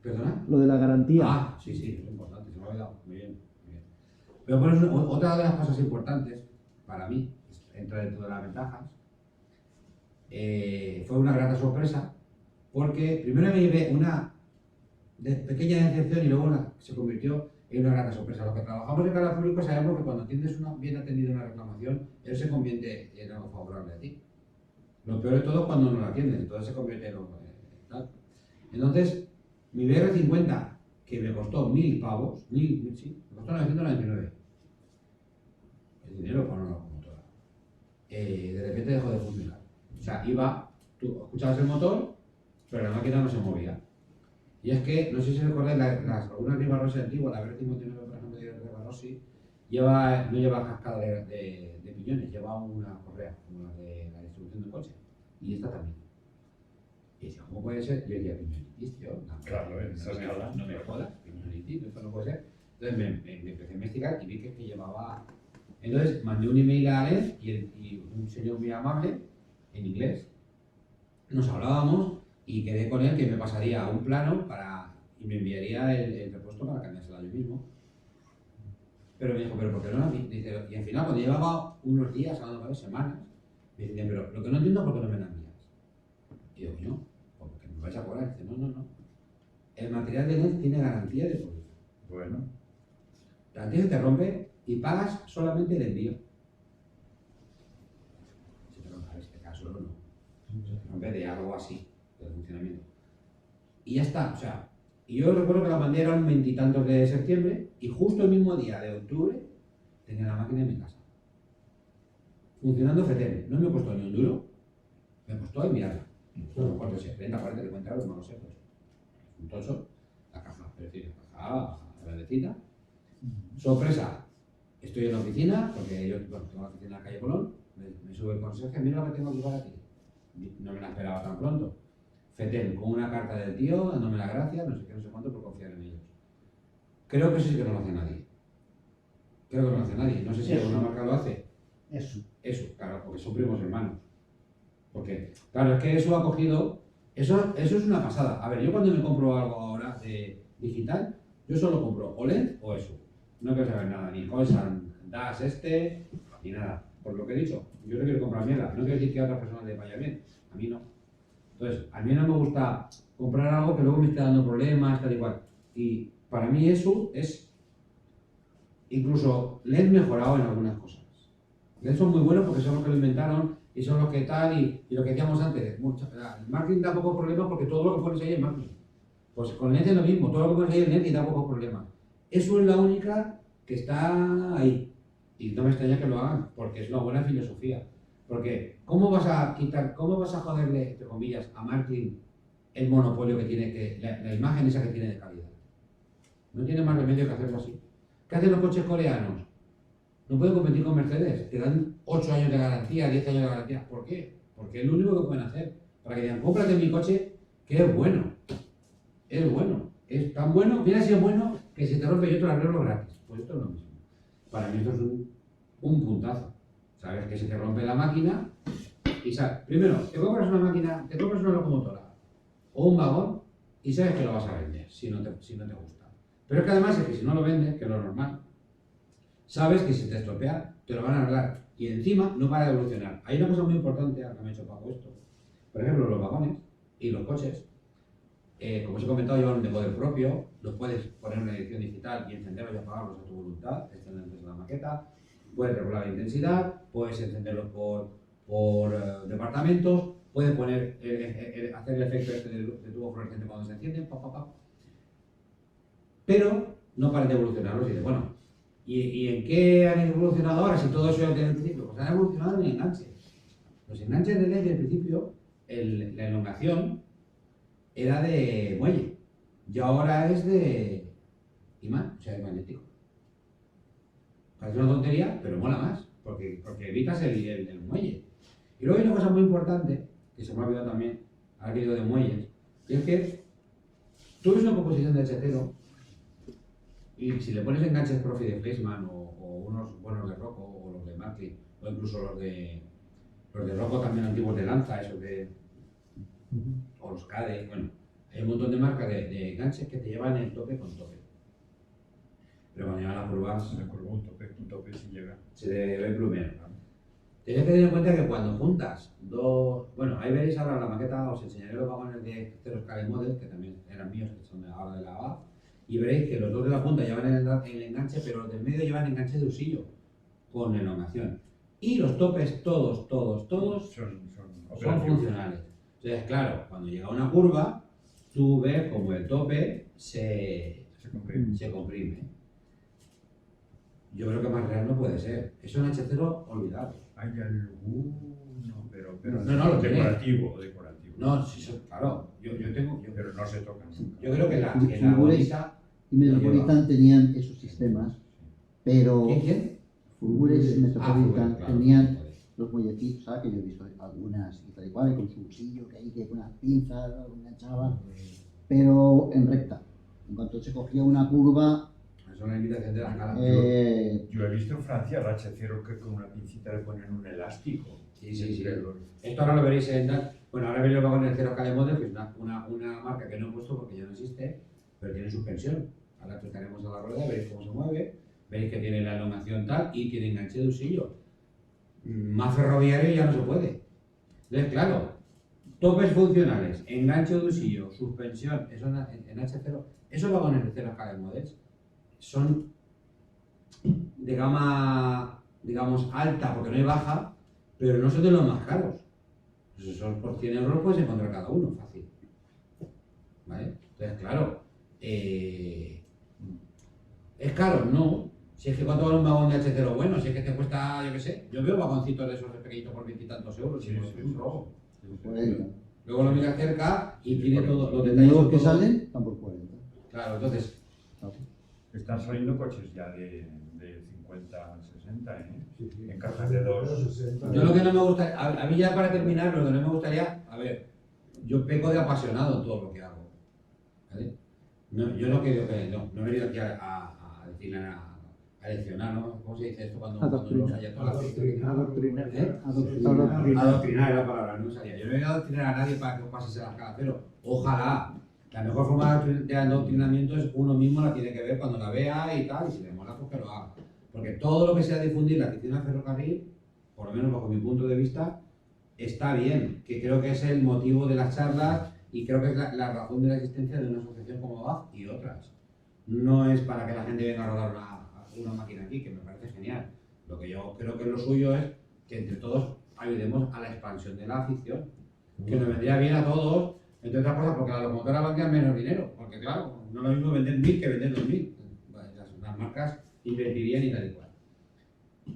¿Perdona?
Lo de la garantía.
Ah, sí, es importante, se me ha olvidado. Muy bien, muy bien. Pero bueno, otra de las cosas importantes para mí, dentro de todas las ventajas, fue una grata sorpresa, porque primero me llevé una pequeña decepción y luego se convirtió en una grata sorpresa. Los que trabajamos en cada público sabemos que cuando atiendes bien atendida una reclamación, eso se convierte en algo favorable a ti. Lo peor de todo es cuando no la atiendes, entonces se convierte en tal. Entonces, mi BR50, que me costó 1.000 pavos, sí, me costó 999. El dinero para una locomotora. De repente dejó de funcionar. O sea, tú escuchabas el motor, pero la máquina no se movía. Y es que, no sé si recordáis, algunas Rivarossi antiguas, la BR59, por ejemplo, de Rivarossi, no lleva cascada de piñones, lleva una correa, como la de la distribución de coche. Y esta también. Y decía, ¿cómo puede ser? Yo decía, piñonitis, tío.
Claro,
no me jodas, piñonitis, esto no puede ser. Entonces me empecé a investigar y vi que llevaba. Entonces mandé un email a Alex y un señor muy amable, en inglés, nos hablábamos y quedé con él que me pasaría un plano y me enviaría el repuesto para cambiársela yo mismo. Pero me dijo, ¿pero por qué no? Dice, y al final, cuando llevaba unos días, hablando con él, semanas, me decía, pero lo que no entiendo es por qué no me la envías. Y digo, coño, porque me vais a cobrar. Dice, no, no, no. El material de LED tiene garantía de por vida.
Bueno,
La tía se te rompe y pagas solamente el envío. Si te rompe en este caso, no. Se te rompe de algo así, de funcionamiento. Y ya está, o sea, y yo recuerdo que la mandé era un 20 y tantos de septiembre y justo el mismo día de octubre tenía la máquina en mi casa. Funcionando FETEN. No me costó ni un duro, me costó enviarla. A lo mejor 30, 40, 50 euros, no lo sé, pues. Un tocho, la caja, es decir, la caja grandecita. Sorpresa, estoy en la oficina, porque yo tengo la oficina en la calle Colón, me sube el conserje, mira lo que tengo aquí para ti. No me la esperaba tan pronto. FETEN con una carta del tío, dándome las gracias, no sé qué, no sé cuánto, por confiar en ellos. Creo que eso sí que no lo hace nadie. Creo que no lo hace nadie. No sé si alguna marca lo hace. Eso, claro, porque son primos hermanos. Porque, claro, es que eso ha cogido. Eso es una pasada. A ver, yo cuando me compro algo ahora de digital, yo solo compro o LED o eso. No quiero saber nada, ni Colsan, DAS ni nada. Por lo que he dicho, yo no quiero comprar mierda. No quiero decir que a otras personas les vaya bien. A mí no. Entonces, a mí no me gusta comprar algo que luego me esté dando problemas, tal y cual. Y para mí eso es incluso LED mejorado en algunas cosas. LED son muy buenos porque son los que lo inventaron y son los que tal, y lo que decíamos antes, el marketing da pocos problemas porque todo lo que pones ahí es marketing. Pues con LED es lo mismo, todo lo que pones ahí es LED y da pocos problemas. Eso es la única que está ahí. Y no me extraña que lo hagan, porque es una buena filosofía. Porque, ¿cómo vas a joderle, entre comillas, a marketing el monopolio que tiene, la imagen esa que tiene de calidad? No tiene más remedio que hacerlo así. ¿Qué hacen los coches coreanos? No pueden competir con Mercedes, que dan 8 años de garantía, 10 años de garantía. ¿Por qué? Porque es lo único que pueden hacer. Para que digan, cómprate mi coche, que es bueno. Es bueno. Es tan bueno, mira si es bueno, que si te rompe yo te lo arreglo gratis. Pues esto es lo mismo. Para mí esto es un puntazo. Sabes que se te rompe la máquina y sabes, primero, te compras una máquina, te compras una locomotora o un vagón y sabes que lo vas a vender si no te gusta. Pero es que además es que si no lo vendes, que es lo normal, sabes que si te estropea, te lo van a arreglar. Y encima no para de evolucionar. Hay una cosa muy importante, ahora que me ha hecho Paco esto. Por ejemplo, los vagones y los coches, como os he comentado, llevan un decoder propio, los puedes poner en una edición digital y encenderlos y apagarlos a tu voluntad, excelentes en la maqueta. Puedes regular la intensidad, puedes encenderlos por departamentos, puedes poner, hacer el efecto este de tubo fluorescente cuando se enciende, Pero no paran de evolucionarlos y de bueno. ¿Y en qué han evolucionado ahora si todo eso es desde el principio? Pues han evolucionado en el enganche. Los enganches de LED desde el principio, la elongación era de muelle y ahora es de imán, o sea, es magnético. Parece una tontería, pero mola más, porque evitas el muelle. Y luego hay una cosa muy importante, que se me ha olvidado también, ahora que digo de muelles, y es que tú ves una composición de H0 y si le pones enganches profi de Fleischmann o unos buenos de Rocco o los de Martin, o incluso los de Rocco también antiguos de Lanza, esos de... o los Cade, bueno, hay un montón de marcas de enganches que te llevan el tope con tope. Pero cuando llegan las curvas,
se le curva un tope si llega.
se te ve plumero. Tienes que tener en cuenta que cuando juntas dos... Bueno, ahí veréis ahora la maqueta, os enseñaré los vagones de los Cade Model, que también eran míos, que son ahora de la ABA, y veréis que los dos de la punta llevan el enganche, pero los del medio llevan enganche de usillo, con elongación. Y los topes, todos son funcionales. Entonces, claro, cuando llega una curva, tú ves como el tope se comprime. Yo creo que más real no puede ser. Eso en H0, olvidado.
Hay alguno, pero
No, lo tiene.
decorativo.
No, sí, claro. Yo tengo.
Pero no se tocan nunca.
Yo creo que la
Fulgures
bonita.
y Metropolitan tenían esos sistemas, pero
¿Quién?
Fulgures y Metropolitan
claro.
tenían los muellecitos, ¿sabes? Que yo he visto algunas y tal y cual, y con su bolsillo, que ahí que con unas pinzas lo enganchaba, pero en recta. En cuanto se cogía una curva,
Es una invitación de la cara.
Yo he visto en Francia el H0 que con una pincita le ponen un elástico.
Sí.
Entre los-
Esto ahora lo veréis en... Bueno, ahora veréis los vagones de Cero Cade Model, que es una marca que no he puesto porque ya no existe, pero tiene suspensión. Ahora trataremos a la rueda, veréis cómo se mueve, veréis que tiene la elongación tal y tiene enganche de usillo. Más ferroviario ya no se puede. Entonces, claro, topes funcionales, enganche de usillo, suspensión, eso en H0, esos vagones de cero escala de Models son de gama, digamos, alta, porque no hay baja, pero no son de los más caros. Pues esos por 100 euros puedes encontrar cada uno, fácil. ¿Vale? Entonces, claro, ¿es caro? No. Si es que cuánto vale un vagón de H0 bueno, si es que te cuesta, yo qué sé, yo veo vagoncitos de esos pequeñitos por 20 y tantos euros, y es un robo.
40.
Luego lo miras cerca y tiene todos los
Los
detalles.
nuevos que
todo.
salen están por 40.
Claro, entonces,
Están saliendo coches ya de 50, 60, ¿eh?
Sí, sí.
En cajas de dos.
60.
yo lo que no me gusta, a mí ya para terminar, lo que no me gustaría, a ver, yo peco de apasionado en todo lo que hago. ¿Vale? No, yo no quiero que, no he venido aquí a decirle a leccionar, ¿no? ¿Cómo se dice esto cuando no haya toda la
Adoctrinar.
¿Eh?
Adoctrinar.
Adoctrinar es la palabra, no sabía. Yo no voy a adoctrinar a nadie para que os pases a la escala cero. Ojalá. La mejor forma de adoctrinamiento es uno mismo la tiene que ver cuando la vea y tal, y si le mola, pues que lo haga. Porque todo lo que sea difundir la afición al ferrocarril, por lo menos bajo mi punto de vista, está bien, que creo que es el motivo de las charlas y creo que es la razón de la existencia de una asociación como BAF y otras. No es para que la gente venga a rodar una máquina aquí, que me parece genial. Lo que yo creo que lo suyo es que entre todos ayudemos a la expansión de la afición, que nos vendría bien a todos, entre otras cosas porque las locomotoras valdrían menos dinero, porque claro, no es lo mismo vender 1000 que vender 2000. Las marcas invertirían y tal y cual.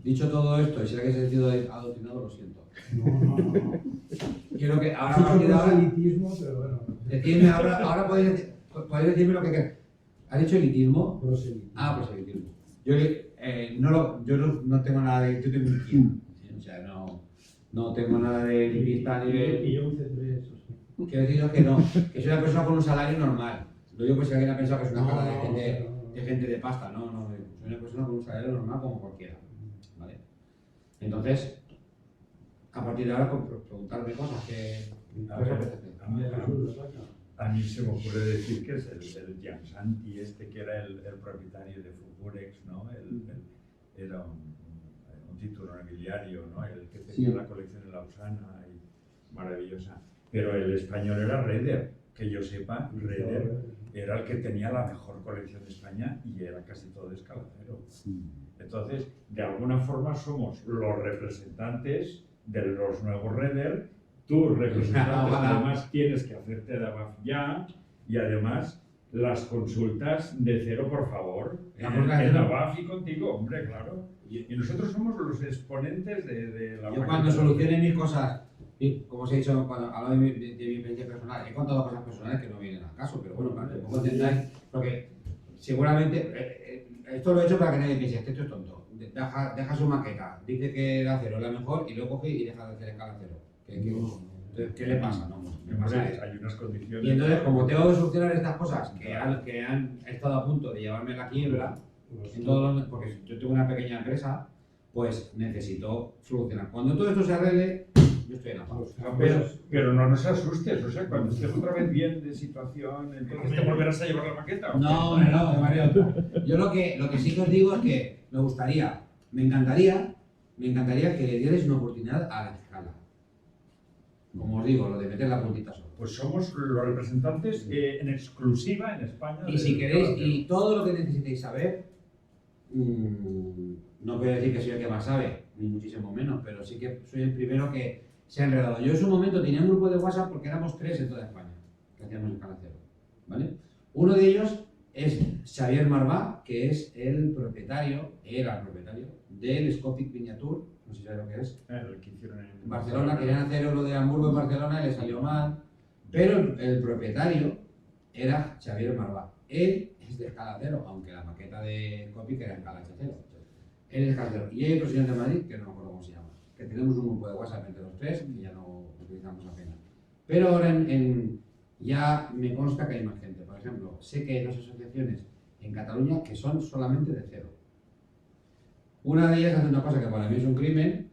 Dicho todo esto, y si alguien se ha sentido adoctrinado, lo siento.
No.
Quiero que ahora,
Has
a partir de
hecho
ahora,
proselitismo, pero bueno.
decidme ahora podéis decirme lo que queráis. ¿Has dicho elitismo?
Proselitismo.
Proselitismo. Yo no tengo nada de... Yo tengo un Kia. O sea, no tengo nada de elitista ni de...
Y yo un C3, eso sí.
Quiero deciros que no, que soy una persona con un salario normal. Lo digo por si alguien ha pensado que es una escala de gente de pasta. No, soy una persona con un salario normal como cualquiera. ¿Vale? Entonces, a partir de ahora, preguntarme cosas que...
A ver, a mí se me ocurre decir que es el Giansanti que era el propietario de Fugurex, ¿no? Era un título nobiliario, ¿no? El que tenía
Sí.
la colección en Lausana, maravillosa. Pero el español era Reder, que yo sepa, Reder era el que tenía la mejor colección de España y era casi todo de escala cero. Entonces, de alguna forma somos los representantes de los nuevos Reder. Tú, representante, además tienes que hacerte de ABAF ya y además las consultas de cero, por favor, en ABAF y contigo, hombre, claro. Y nosotros somos los exponentes de la...
Yo cuando solucione mis cosas, y como os he dicho, cuando hablo de mi experiencia personal, he contado cosas personales que no vienen al caso, pero bueno, para que tampoco entendáis, porque seguramente, esto lo he hecho para que nadie piense que esto es tonto. Deja su maqueta, dice que la cero es la mejor y luego coge y deja de hacer escala cero. Entonces, ¿qué le pasa? No, me pasa
Hombre,
eso.
hay unas condiciones...
Y entonces, como tengo que solucionar estas cosas que han estado a punto de llevarme a la quiebra, porque yo tengo una pequeña empresa, pues necesito solucionar. Cuando todo esto se arregle, yo estoy en la paz.
Pero no nos asustes, o sea, cuando estés otra vez bien de situación, entonces te volverás a llevar la maqueta. ¿O qué?
No, de María otra. Yo lo que sí que os digo es que me encantaría que le dierais una oportunidad a la escala. Como os digo, lo de meter la puntita solo.
Pues somos los representantes en exclusiva en España.
Y si queréis, y todo lo que necesitéis saber, no quiero decir que soy el que más sabe, ni muchísimo menos, pero sí que soy el primero que se ha enredado. Yo en su momento tenía un grupo de WhatsApp porque éramos 3 en toda España, que hacíamos escala cero, ¿vale? Uno de ellos es Xavier Marvá, que es era el propietario del Scopic Miniature, no sé si sabes lo que es.
El que hicieron en
Barcelona, querían hacer lo de Hamburgo en Barcelona y le salió mal, pero el propietario era Xavier Marvá. Él es de escala cero, aunque la maqueta de Copic era en escala H0. Él es de escala cero. Y hay otro señor de Madrid, que no me acuerdo cómo se llama, que tenemos un grupo de WhatsApp entre los tres, que ya no utilizamos apenas. Pero ahora ya me consta que hay más gente. Por ejemplo, sé que hay 2 asociaciones en Cataluña que son solamente de cero. Una de ellas hace una cosa que para mí es un crimen,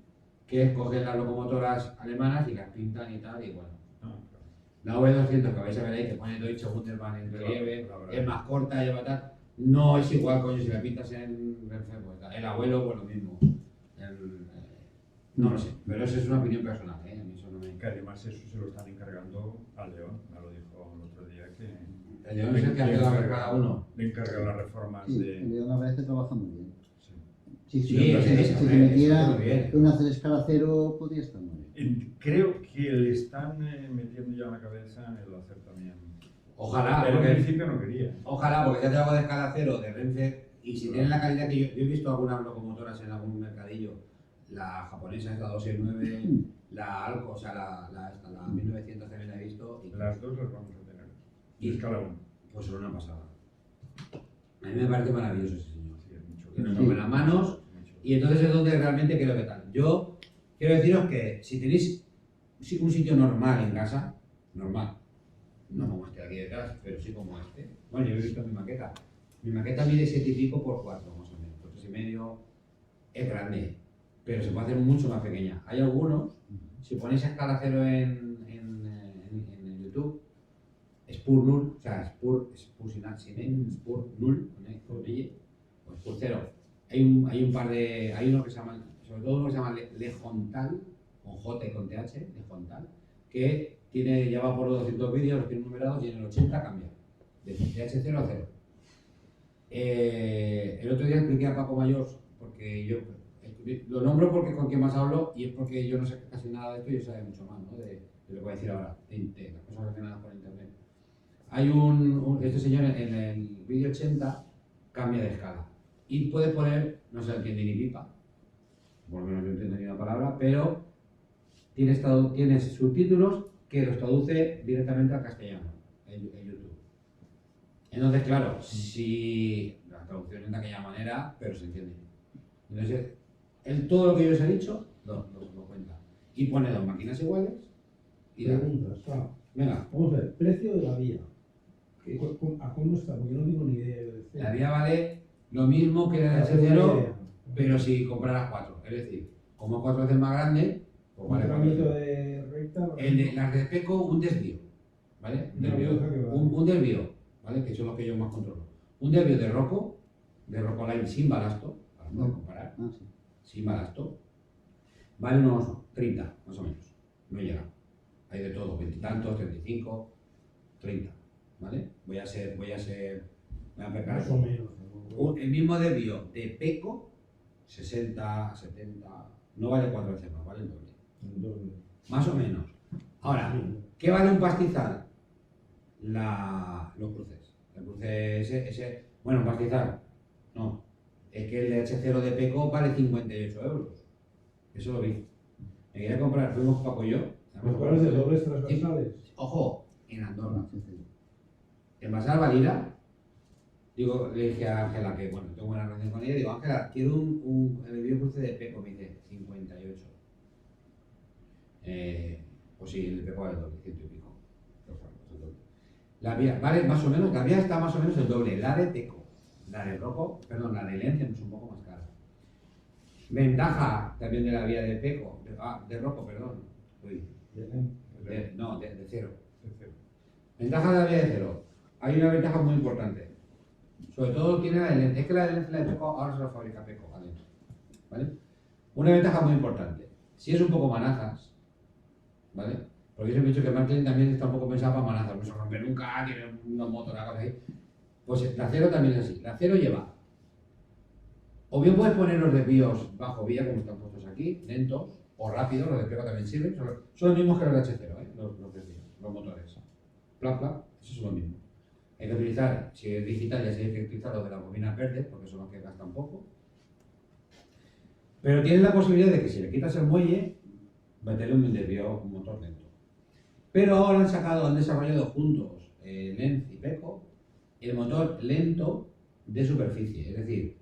que es coger las locomotoras alemanas y las pintan y tal, y bueno. La V200 que vais a ver ahí, que pone Deutsche Wunderbahn en relieve, es más corta, lleva tal. No es igual, coño, si la pintas en Renfe, pues el abuelo, pues lo mismo. No lo sé, pero eso es una opinión personal, ¿eh? A mí eso no me...
Que además eso se lo están encargando a León, me lo dijo el otro día que
El León es el que hace la ver cada uno.
le encarga las reformas
Sí,
de...
el León a veces trabaja muy bien.
Sí.
Sí,
Sí,
si
ese,
se
hombre,
metiera
muy bien.
en hacer escala cero, podría estar muy bien.
Creo que le están metiendo ya en la cabeza el hacer también.
Ojalá,
Pero
porque...
en principio no quería.
Ojalá, porque ya te hago de escala cero de Renfe y si tienen la calidad que yo he visto algunas locomotoras en algún mercadillo, la japonesa esta 269, la Alco, o sea, la 1900 también la he visto y
Las dos las vamos a tener.
Y-
Y escala 1.
pues son una pasada. A mí me parece maravilloso ese señor.
Sí, es mucho.
Que nos mueve las manos y entonces es donde realmente creo que tal. Yo quiero deciros que si tenéis un sitio normal en casa, normal, no como este de aquí detrás, pero sí como este. Bueno, yo he visto mi maqueta. Mi maqueta mide 7 y pico por 4, más o menos, por 3,5. Es grande, pero se puede hacer mucho más pequeña. Hay algunos, si ponéis a escala cero en YouTube, Spur null, o sea, Spur null, con ella, o Spur cero. Hay un par de, hay uno que se llama, sobre todo uno que se llama Lejontal, con J y con TH, Lejontal, que ya va por los 200 vídeos, los tiene numerados y en el 80 cambia, de TH0 a 0. El otro día expliqué a Paco Mayor, porque yo lo nombro porque con quien más hablo y es porque yo no sé casi nada de esto y él sabe mucho más, ¿no? de lo que voy a decir ahora, de las cosas relacionadas con internet. Hay este señor en el vídeo 80 cambia de escala y puede poner, no se entiende ni pipa, por lo menos no entiendo ni una palabra, pero tiene subtítulos que los traduce directamente al castellano en YouTube. Entonces, claro, si la traducción es de aquella manera, pero se entiende. Entonces, todo lo que yo os he dicho lo cuenta. Y pone dos máquinas iguales y da.
Preguntas, claro.
Venga,
Vamos a ver, precio de la vía. ¿A cómo está? Porque yo no tengo ni idea de decir.
la vía vale lo mismo que la de H0, pero si compraras 4. Es decir, como es 4 veces más grande, pues
Un
vale 4
tramito
veces.
de recta.
Las de Peco, un desvío, ¿vale?
Una cosa que vale.
Un desvío, ¿vale? Que son los que yo más controlo. Un desvío de Rocco Line sin balasto, para poder comparar,
Ah, sí.
sin balasto, vale unos 30, más o menos. No llega. Hay de todo, 20 y tantos, 35, 30, ¿vale? Voy a pecar.
Más o menos. ¿No?
El mismo desvío de Peco, 60, 70, no vale 4 veces más, vale el doble.
Entonces,
Más o menos. Ahora, ¿qué vale un pastizal? Los cruces. El cruce ese, bueno, un pastizal, no. Es que el de H0 de Peco vale 58 euros. Eso lo vi. Me quería comprar, fuimos Paco y yo.
¿Los cuales de dobles transversales?
Ojo, en Andorra.
Sí, sí.
En Basar Valira, digo, le dije a Ángela que, bueno, tengo buena relación con ella, digo, Ángela, quiero el biocruce de Peco, me dice, 58. Pues sí, el de Peco vale el doble, 100 y pico. El doble. La vía, vale, más o menos, la vía está más o menos el doble, la de Peco. La de Rocco, perdón, la de Lencia es un poco más cara. Ventaja también de la vía de Peco, de Rocco, perdón. Uy, de cero. Ventaja de la vía de cero. Hay una ventaja muy importante. Sobre todo tiene la de Lencia. Es que la de Lencia, la de Peco, ahora se la fabrica Peco adentro. ¿Vale? Una ventaja muy importante. Si es un poco manazas, ¿vale? Porque yo siempre he dicho que Marklin también está un poco pensado para manazas. No se rompe nunca, tiene unos motores, cosas ahí. Pues la cero también es así. La cero lleva. O bien puedes poner los desvíos bajo vía, como están puestos aquí, lentos, o rápidos, los de Peco también sirven. Son los mismos que los de H0, los desvíos, los motores. Plan, eso es lo mismo. Hay que utilizar, si es digital, ya se hay que utilizar los de las bobinas verdes, porque son los que gastan poco. Pero tienes la posibilidad de que si le quitas el muelle, meterle un desvío, un motor lento. Pero ahora han desarrollado juntos Lenz y Peco el motor lento de superficie. Es decir,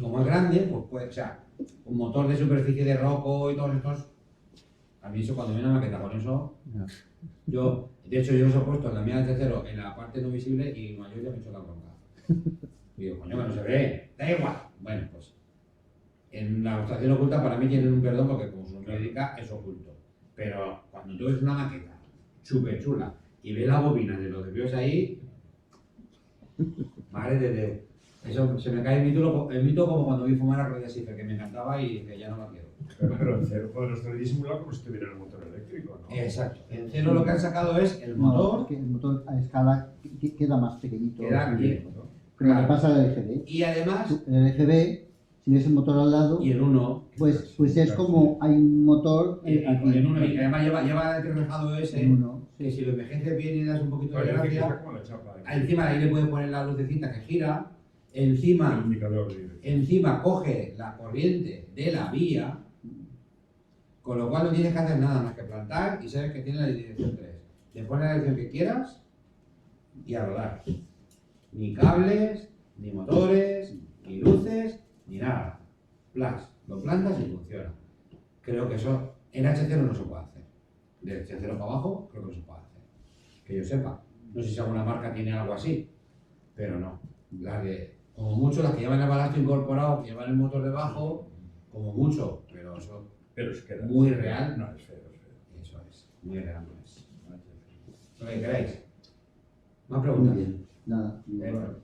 como es grande, pues puede, o sea, un motor de superficie de Rocco y todos estos. A mí eso cuando viene una maqueta con eso, de hecho yo os he puesto en la mía de H0 en la parte no visible y mayor ya me he hecho la bronca. Y digo, coño, que no se ve, da igual. Bueno, pues en la estación oculta para mí tienen un perdón porque como su nombre indica es oculto. Pero cuando tú ves una maqueta súper chula. Y ve la bobina de los desvíos ahí. Vale, desde. Eso se me cae el mito como cuando vi fumar a Claudia Schiffer, que me encantaba y que ya no la quiero.
Pero en cero podrás estar disimulado como si tuviera el motor eléctrico, ¿no?
Exacto. En cero lo que han sacado es el
No,
motor.
es que el motor a escala queda más pequeñito.
Queda
Sí,
bien.
¿no? Pero
Claro.
lo que pasa al LGB.
Y además.
El LGB, si ves el motor al lado,
Y el 1.
pues es como hay un motor aquí.
En uno, y además lleva reflejado ese.
En uno,
Que si lo envejeces bien y le das un poquito de
Parece que está
gracia.
como la chapa.
Encima ahí le puedes poner la lucecita que gira.
El
Encima.
indicador de dirección.
Encima coge la corriente de la vía, con lo cual no tienes que hacer nada más que plantar y sabes que tiene la dirección 3. Le pones la dirección que quieras y a rodar. Ni cables, ni motores, ni luces, ni nada. Plas, lo plantas y funciona. Creo que eso en H0 no se puede hacer. De H0 para abajo creo que no se puede hacer. Que yo sepa. No sé si alguna marca tiene algo así, pero no. Las de, como mucho, las que llevan el balasto incorporado, que llevan el motor debajo, como mucho, pero eso
Pero es que era
muy real.
No, es feo, es feo.
Eso es, muy real no es. Lo que queráis. Más
Muy
preguntas.
bien. Nada.
Venga.